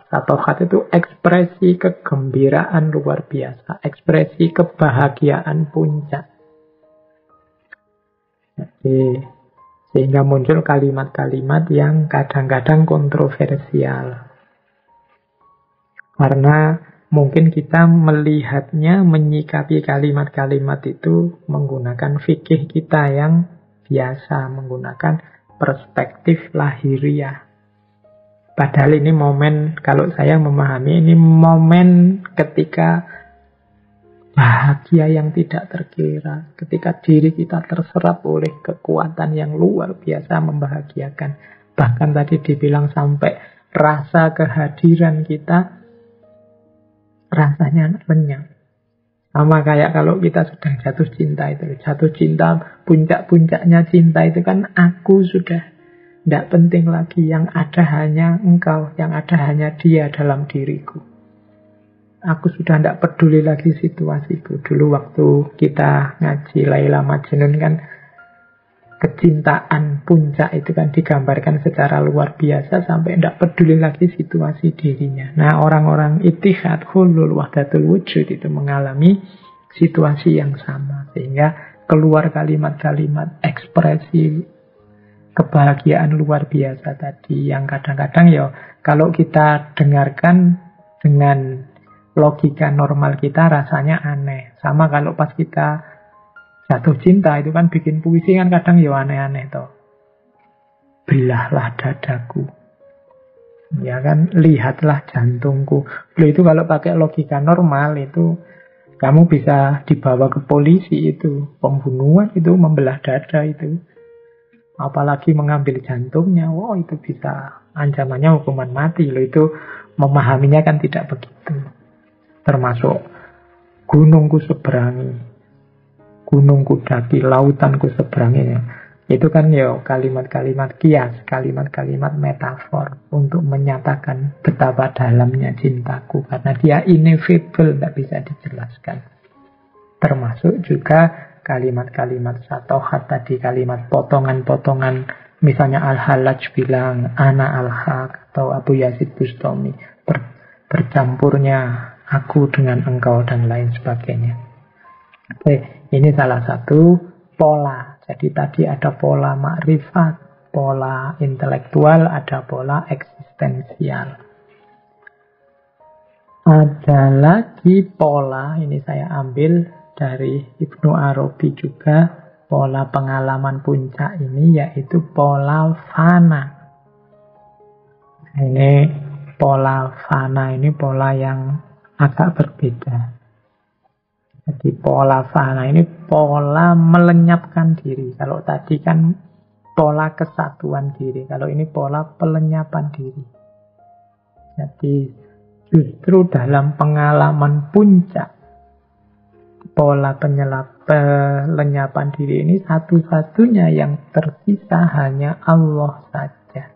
Satohat itu ekspresi kegembiraan luar biasa, ekspresi kebahagiaan puncak. Jadi, sehingga muncul kalimat-kalimat yang kadang-kadang kontroversial. Karena mungkin kita melihatnya, menyikapi kalimat-kalimat itu menggunakan fikih kita yang biasa, menggunakan perspektif lahiriah. Padahal ini momen, kalau saya memahami, ini momen ketika bahagia yang tidak terkira, ketika diri kita terserap oleh kekuatan yang luar biasa membahagiakan. Bahkan tadi dibilang sampai rasa kehadiran kita rasanya lenyap. Sama kayak kalau kita sedang jatuh cinta itu. Jatuh cinta, puncak-puncaknya cinta itu kan aku sudah tidak penting lagi. Yang ada hanya engkau, yang ada hanya dia dalam diriku. Aku sudah tidak peduli lagi situasiku. Dulu waktu kita ngaji Laila Majnun kan, kecintaan puncak itu kan digambarkan secara luar biasa sampai tidak peduli lagi situasi dirinya. Nah, orang-orang ittihad, hulul, wahdatul wujud itu mengalami situasi yang sama. Sehingga keluar kalimat-kalimat ekspresi kebahagiaan luar biasa tadi. Yang kadang-kadang ya kalau kita dengarkan dengan logika normal kita rasanya aneh. Sama kalau pas kita jatuh cinta itu kan bikin puisi kan kadang ya aneh-aneh toh. Belahlah dadaku. Ya kan, lihatlah jantungku. Loh, itu kalau pakai logika normal itu kamu bisa dibawa ke polisi itu. Pembunuhan itu, membelah dada itu. Apalagi mengambil jantungnya. Wow, itu bisa ancamannya hukuman mati. Loh, itu memahaminya kan tidak begitu. Termasuk gunungku seberangi, gunungku daki, lautanku seberangi. Itu kan ya kalimat-kalimat kias, kalimat-kalimat metafor untuk menyatakan betapa dalamnya cintaku. Karena dia ineffable, tidak bisa dijelaskan. Termasuk juga kalimat-kalimat satohat tadi, kalimat potongan-potongan. Misalnya Al-Hallaj bilang, Ana al-Haq, atau Abu Yazid Bustami, bercampurnya aku dengan engkau, dan lain sebagainya. Oke, ini salah satu pola. Jadi tadi ada pola makrifat, pola intelektual, ada pola eksistensial. Ada lagi pola, ini saya ambil dari Ibnu Arabi juga, pola pengalaman puncak ini yaitu pola fana. Ini pola fana, ini pola yang agak berbeda. Jadi pola fana ini pola melenyapkan diri. Kalau tadi kan pola kesatuan diri, kalau ini pola pelenyapan diri. Jadi justru dalam pengalaman puncak, pola pelenyapan diri ini satu-satunya yang tersisa hanya Allah saja.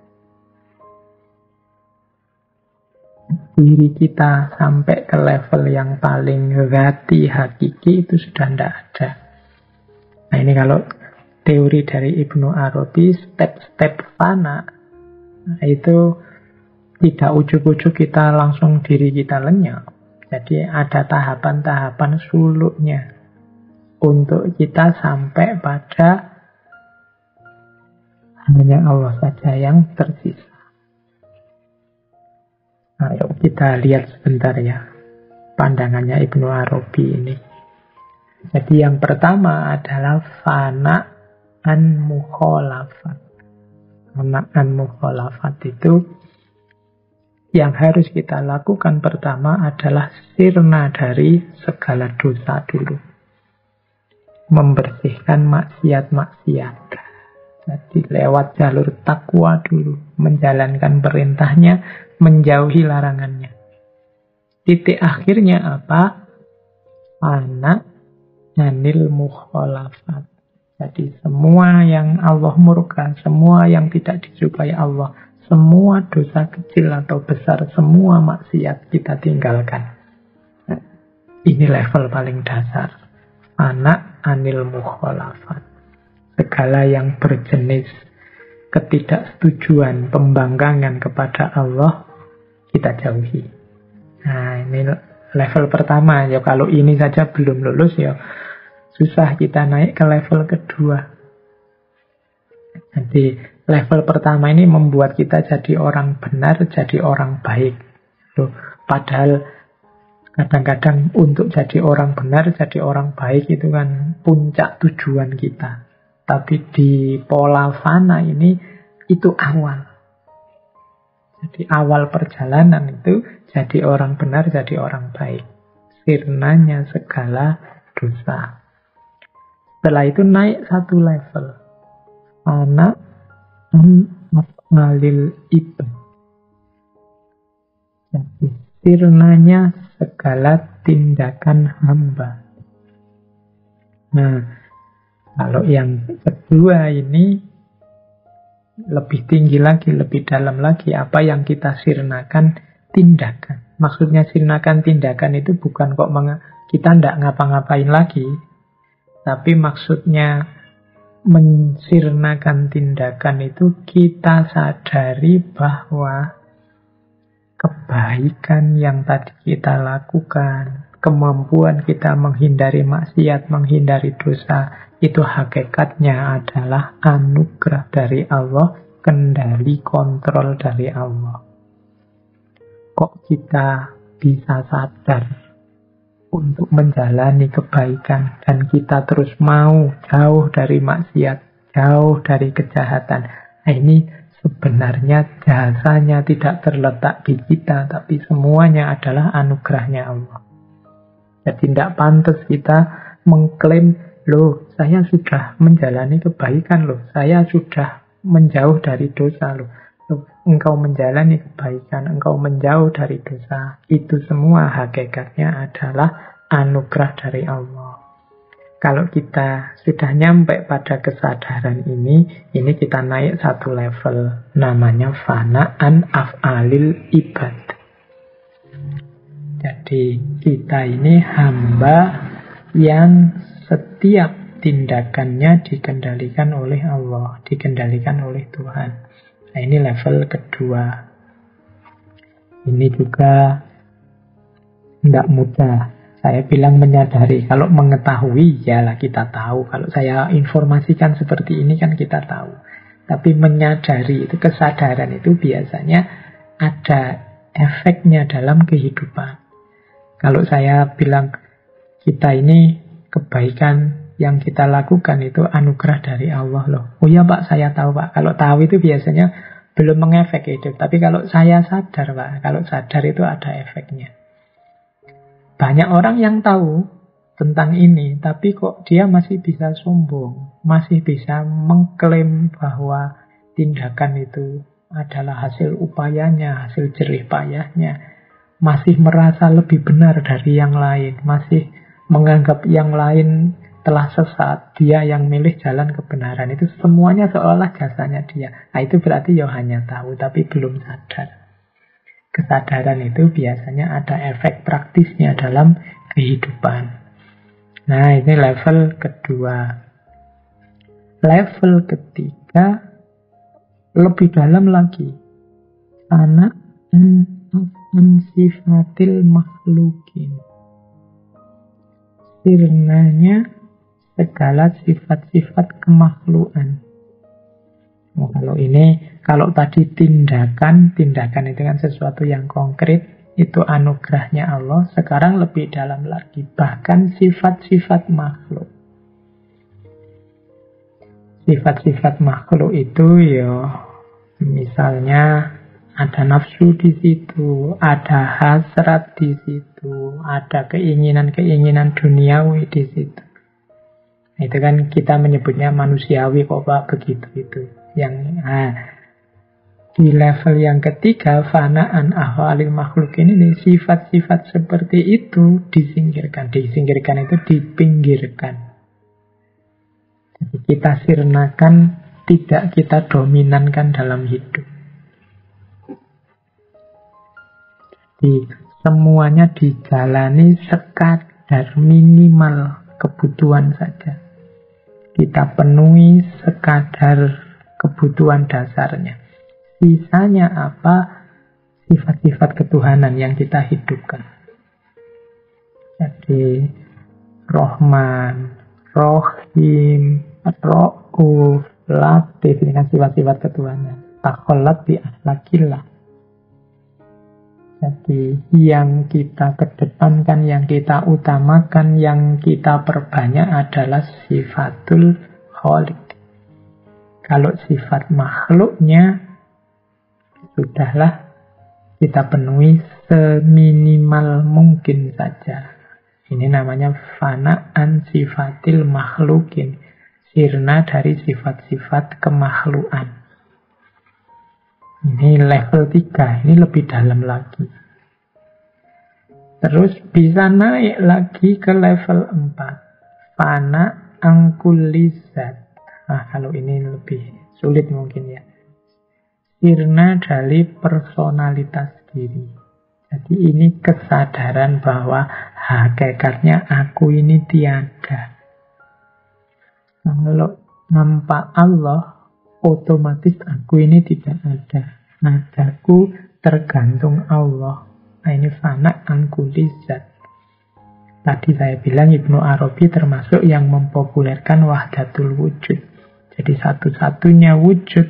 Diri kita sampai ke level yang paling ghati, hakiki itu sudah tidak ada. Nah ini kalau teori dari Ibnu Arabi, step-step fana, itu tidak ujuk-ujuk kita langsung diri kita lenyap. Jadi ada tahapan-tahapan suluknya untuk kita sampai pada hanya Allah saja yang tersisa. Ayo kita lihat sebentar ya pandangannya Ibnu Arabi ini. Jadi yang pertama adalah fana an mukhalafat. Fana an mukhalafat itu yang harus kita lakukan pertama adalah sirna dari segala dosa dulu. Membersihkan maksiat-maksiat. Jadi lewat jalur takwa dulu. Menjalankan perintahnya, menjauhi larangannya. Titik akhirnya apa? Anak anil mukhalafat. Jadi semua yang Allah murka, semua yang tidak disukai Allah, semua dosa kecil atau besar, semua maksiat kita tinggalkan. Nah, ini level paling dasar. Anak anil mukhalafat. Segala yang berjenis ketidaksetujuan, pembangkangan kepada Allah, kita jauhi. Nah, ini level pertama. Ya, kalau ini saja belum lulus, ya susah kita naik ke level kedua. Jadi level pertama ini membuat kita jadi orang benar, jadi orang baik. Loh, padahal kadang-kadang untuk jadi orang benar, jadi orang baik itu kan puncak tujuan kita. Tapi di pola fana ini, itu awal. Jadi awal perjalanan itu jadi orang benar, jadi orang baik. Sirnanya segala dosa. Setelah itu naik satu level. Anak af'alil ibad. Jadi sirnanya segala tindakan hamba. Nah, kalau yang kedua ini lebih tinggi lagi, lebih dalam lagi. Apa yang kita sirnakan? Tindakan. Maksudnya sirnakan tindakan itu bukan kok kita tidak ngapa-ngapain lagi. Tapi maksudnya mensirnakan tindakan itu kita sadari bahwa kebaikan yang tadi kita lakukan, kemampuan kita menghindari maksiat, menghindari dosa, itu hakikatnya adalah anugerah dari Allah, kendali kontrol dari Allah. Kok kita bisa sadar untuk menjalani kebaikan dan kita terus mau jauh dari maksiat, jauh dari kejahatan. Nah, ini sebenarnya jasanya tidak terletak di kita, tapi semuanya adalah anugerahnya Allah. Jadi tidak pantas kita mengklaim, loh saya sudah menjalani kebaikan, loh saya sudah menjauh dari dosa, loh engkau menjalani kebaikan, engkau menjauh dari dosa. Itu semua hakikatnya adalah anugerah dari Allah. Kalau kita sudah nyampe pada kesadaran ini kita naik satu level. Namanya fana'an af'alil ibad. Jadi kita ini hamba yang setiap tindakannya dikendalikan oleh Allah, dikendalikan oleh Tuhan. Nah, ini level kedua. Ini juga tidak mudah. Saya bilang menyadari. Kalau mengetahui, yalah kita tahu. Kalau saya informasikan seperti ini kan kita tahu. Tapi menyadari itu, kesadaran itu biasanya ada efeknya dalam kehidupan. Kalau saya bilang kita ini kebaikan yang kita lakukan itu anugerah dari Allah loh. Oh ya Pak, saya tahu Pak. Kalau tahu itu biasanya belum mengefek hidup. Tapi kalau saya sadar Pak, kalau sadar itu ada efeknya. Banyak orang yang tahu tentang ini, tapi kok dia masih bisa sombong, masih bisa mengklaim bahwa tindakan itu adalah hasil upayanya, hasil jerih payahnya, masih merasa lebih benar dari yang lain, masih menganggap yang lain telah sesat, dia yang milih jalan kebenaran. Itu semuanya seolah jasanya dia. Nah itu berarti ya hanya tahu, tapi belum sadar. Kesadaran itu biasanya ada efek praktisnya dalam kehidupan. Nah, ini level kedua. Level ketiga, lebih dalam lagi. Anak sifatil makhlukin. Sirnanya segala sifat-sifat kemakhlukan. Oh, kalau tadi tindakan itu kan sesuatu yang konkret. Itu anugerahnya Allah. Sekarang lebih dalam lagi. Bahkan sifat-sifat makhluk. Sifat-sifat makhluk itu ya misalnya ada nafsu di situ, ada hasrat di situ, ada keinginan-keinginan duniawi di situ. Itu kan kita menyebutnya manusiawi kok Pak, begitu itu. Di level yang ketiga, fanaan ahwalil makhlukin ini, sifat-sifat seperti itu disingkirkan. Disingkirkan itu dipinggirkan. Jadi kita sirnakan, tidak kita dominankan dalam hidup. Jadi semuanya dijalani sekadar minimal kebutuhan saja. Kita penuhi sekadar kebutuhan dasarnya. Sisanya apa? Sifat-sifat ketuhanan yang kita hidupkan. Jadi Rahman, Rahim, Ra'uf, Latif, ini kan sifat-sifat ketuhanan. Takholat bi ahlakillah. Jadi yang kita kedepankan, yang kita utamakan, yang kita perbanyak adalah sifatul khaliq. Kalau sifat makhluknya sudahlah kita penuhi seminimal mungkin saja. Ini namanya fana'an sifatil makhlukin. Sirna dari sifat-sifat kemakhlukan. Ini level 3, ini lebih dalam lagi. Terus bisa naik lagi ke level 4. Fana angkulizat. Kalau ini lebih sulit mungkin ya. Sirna dari personalitas diri. Jadi ini kesadaran bahwa hakikatnya aku ini tiada. Kalau nampak Allah, otomatis aku ini tidak ada. Nadaku tergantung Allah. Nah ini fana angkulizat. Tadi saya bilang Ibnu Arabi termasuk yang mempopulerkan wahdatul wujud. Jadi satu-satunya wujud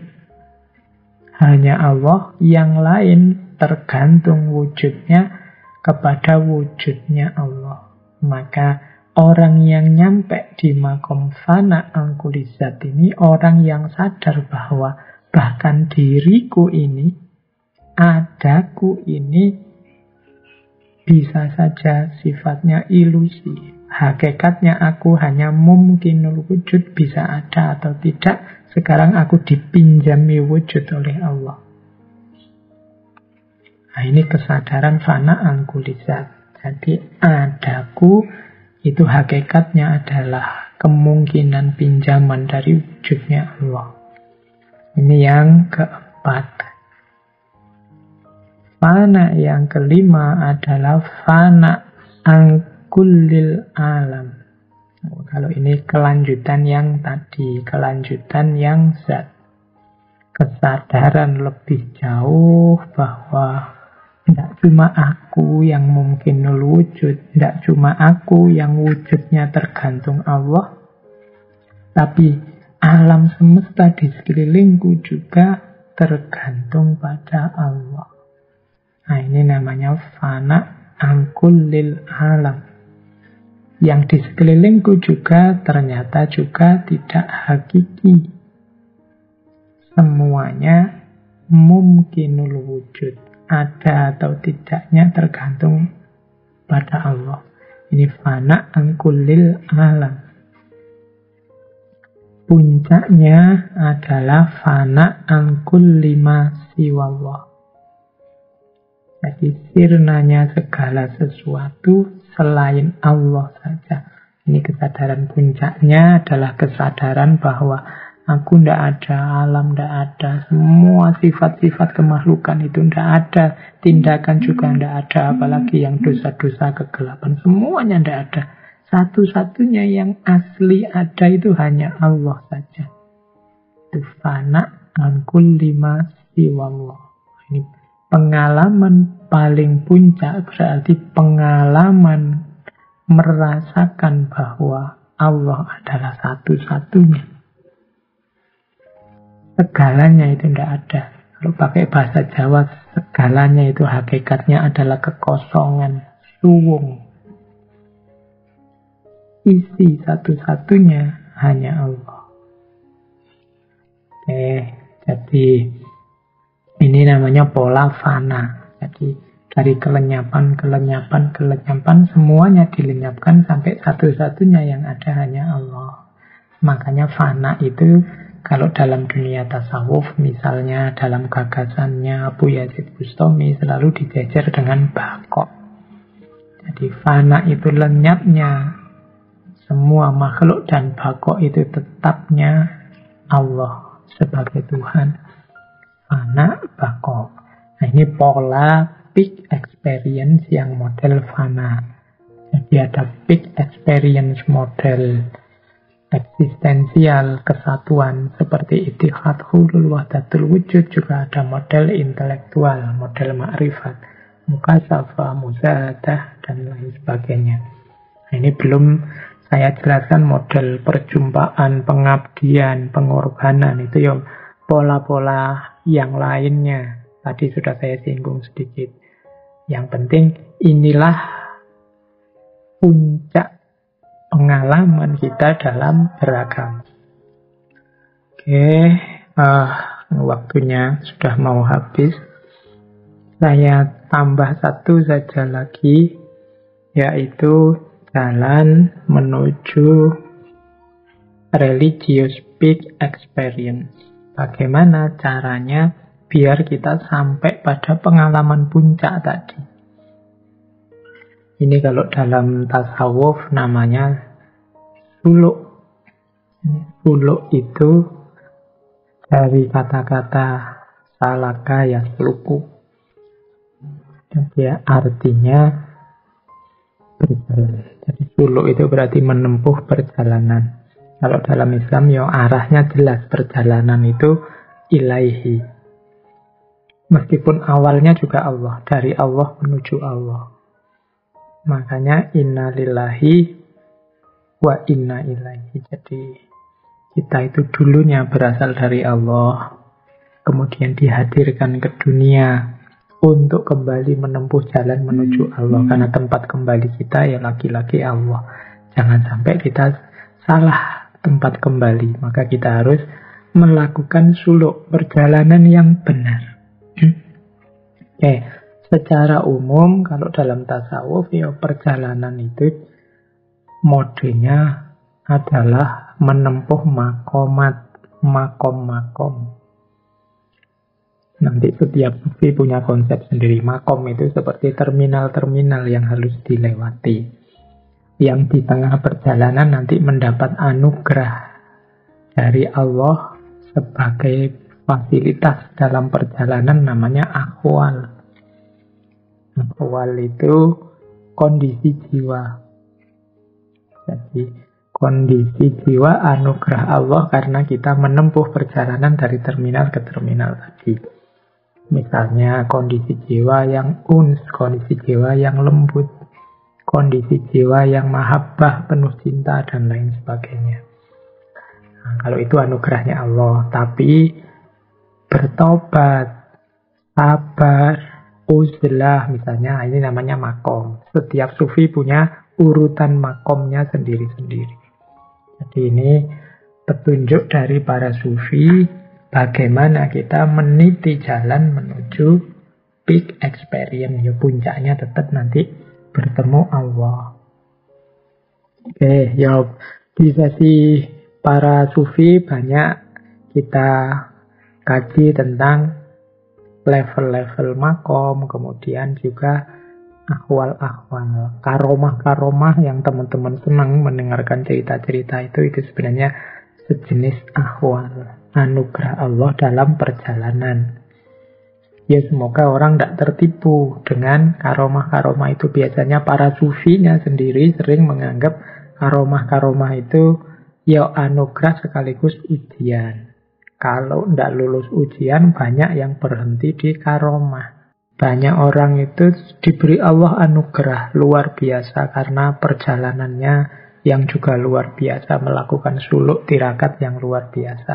hanya Allah, yang lain tergantung wujudnya kepada wujudnya Allah. Maka orang yang nyampe di makom fana angkulizat ini orang yang sadar bahwa bahkan diriku ini, adaku ini bisa saja sifatnya ilusi. Hakikatnya aku hanya mungkinul wujud, bisa ada atau tidak. Sekarang aku dipinjami wujud oleh Allah. Nah ini kesadaran fana angkulizat. Jadi adaku itu hakikatnya adalah kemungkinan pinjaman dari wujudnya Allah. Ini yang keempat. Fana yang kelima adalah fana angkulil alam. Kalau ini kelanjutan yang tadi, kelanjutan yang zat. Kesadaran lebih jauh bahwa tidak cuma aku yang mungkinul wujud, tidak cuma aku yang wujudnya tergantung Allah, tapi alam semesta di sekelilingku juga tergantung pada Allah. Nah ini namanya fana angkullil alam. Yang di sekelilingku juga ternyata juga tidak hakiki. Semuanya mungkinul wujud. Ada atau tidaknya tergantung pada Allah. Ini fana angkullil alam. Puncaknya adalah fana angkulli ma siwallah. Jadi sirnanya segala sesuatu selain Allah saja. Ini kesadaran puncaknya adalah kesadaran bahwa aku tidak ada, alam tidak ada, semua sifat-sifat kemakhlukan itu tidak ada, tindakan juga tidak ada, apalagi yang dosa-dosa kegelapan, semuanya tidak ada. Satu-satunya yang asli ada itu hanya Allah saja. Itu fana an kulli ma siwallah. Ini pengalaman paling puncak, berarti pengalaman merasakan bahwa Allah adalah satu-satunya. Segalanya itu tidak ada. Kalau pakai bahasa Jawa, segalanya itu hakikatnya adalah kekosongan, suwung. Isi satu-satunya hanya Allah. Jadi ini namanya pola fana. Jadi dari kelenyapan, semuanya dilenyapkan sampai satu-satunya yang ada hanya Allah. Makanya fana itu kalau dalam dunia tasawuf, misalnya dalam gagasannya Abu Yazid Bustami selalu dijejer dengan bako. Jadi fana itu lenyapnya semua makhluk dan bako itu tetapnya Allah sebagai Tuhan. Fana, bako. Nah ini pola peak experience yang model fana. Jadi ada peak experience model eksistensial kesatuan seperti ittihad hulul wahdatul wujud, juga ada model intelektual, model ma'rifat, mukasafah, muzahadah, dan lain sebagainya. Nah, ini belum saya jelaskan model perjumpaan, pengabdian, pengorbanan, itu ya pola-pola yang lainnya. Tadi sudah saya singgung sedikit. Yang penting inilah puncak pengalaman kita dalam beragama. Oke, waktunya sudah mau habis. Saya tambah satu saja lagi, yaitu jalan menuju religious peak experience. Bagaimana caranya biar kita sampai pada pengalaman puncak tadi. Ini kalau dalam tasawuf namanya suluk. Suluk itu dari kata-kata salaka ya sluku. Jadi artinya berjalan. Jadi suluk itu berarti menempuh perjalanan. Kalau dalam Islam ya arahnya jelas, perjalanan itu ilaihi. Meskipun awalnya juga Allah, dari Allah menuju Allah. Makanya inna lillahi wa inna ilaihi. Jadi kita itu dulunya berasal dari Allah, kemudian dihadirkan ke dunia untuk kembali menempuh jalan menuju Allah. Karena tempat kembali kita ya lagi-lagi Allah. Jangan sampai kita salah tempat kembali. Maka kita harus melakukan suluk, perjalanan yang benar. Oke, secara umum kalau dalam tasawuf ya perjalanan itu modenya adalah menempuh makomat, makom-makom. Nanti setiap sufi punya konsep sendiri. Makom itu seperti terminal-terminal yang harus dilewati. Yang di tengah perjalanan nanti mendapat anugerah dari Allah sebagai fasilitas dalam perjalanan, namanya akhwal. Akhwal itu kondisi jiwa. Jadi kondisi jiwa anugerah Allah karena kita menempuh perjalanan dari terminal ke terminal tadi. Misalnya kondisi jiwa yang uns, kondisi jiwa yang lembut, kondisi jiwa yang mahabbah, penuh cinta, dan lain sebagainya. Nah, kalau itu anugerahnya Allah. Tapi bertobat, sabar, uzlah misalnya, ini namanya makom. Setiap sufi punya urutan makomnya sendiri-sendiri. Jadi ini petunjuk dari para sufi bagaimana kita meniti jalan menuju peak experience. Ya, puncaknya tetap nanti bertemu Allah. Oke, ya di sesi para sufi banyak kita kaji tentang level-level makom, kemudian juga akhwal-akhwal, karomah-karomah yang teman-teman senang mendengarkan cerita-cerita itu sebenarnya sejenis akhwal, anugerah Allah dalam perjalanan. Ya semoga orang tidak tertipu dengan karomah-karomah itu. Biasanya para sufinya sendiri sering menganggap karomah-karomah itu ya anugerah sekaligus ujian. Kalau tidak lulus ujian, banyak yang berhenti di karomah. Banyak orang itu diberi Allah anugerah luar biasa karena perjalanannya yang juga luar biasa, melakukan suluk tirakat yang luar biasa.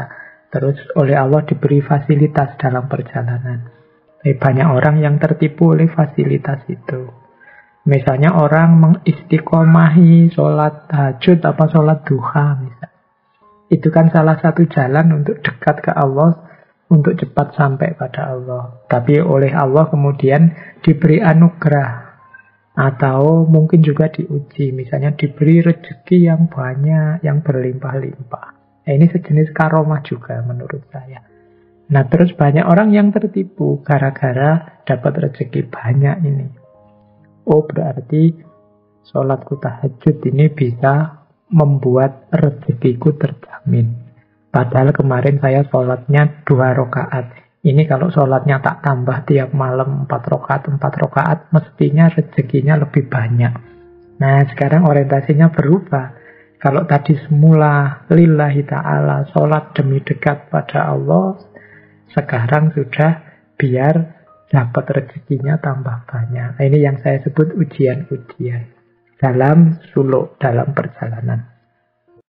Terus oleh Allah diberi fasilitas dalam perjalanan. Tapi banyak orang yang tertipu oleh fasilitas itu. Misalnya orang mengistiqomahi sholat tahajud apa sholat duha misalnya. Itu kan salah satu jalan untuk dekat ke Allah, untuk cepat sampai pada Allah. Tapi oleh Allah kemudian diberi anugerah. Atau mungkin juga diuji. Misalnya diberi rezeki yang banyak, yang berlimpah-limpah. Nah, ini sejenis karomah juga menurut saya. Nah terus banyak orang yang tertipu gara-gara dapat rezeki banyak ini. Oh berarti sholatku tahajud ini bisa membuat rezekiku terjamin. Padahal kemarin saya sholatnya 2 rakaat. Ini kalau sholatnya tak tambah tiap malam 4 rakaat, mestinya rezekinya lebih banyak. Nah sekarang orientasinya berubah. Kalau tadi semula lillahi ta'ala, sholat demi dekat pada Allah, sekarang sudah biar dapat rezekinya tambah banyak. Nah, ini yang saya sebut ujian-ujian dalam suluk, dalam perjalanan.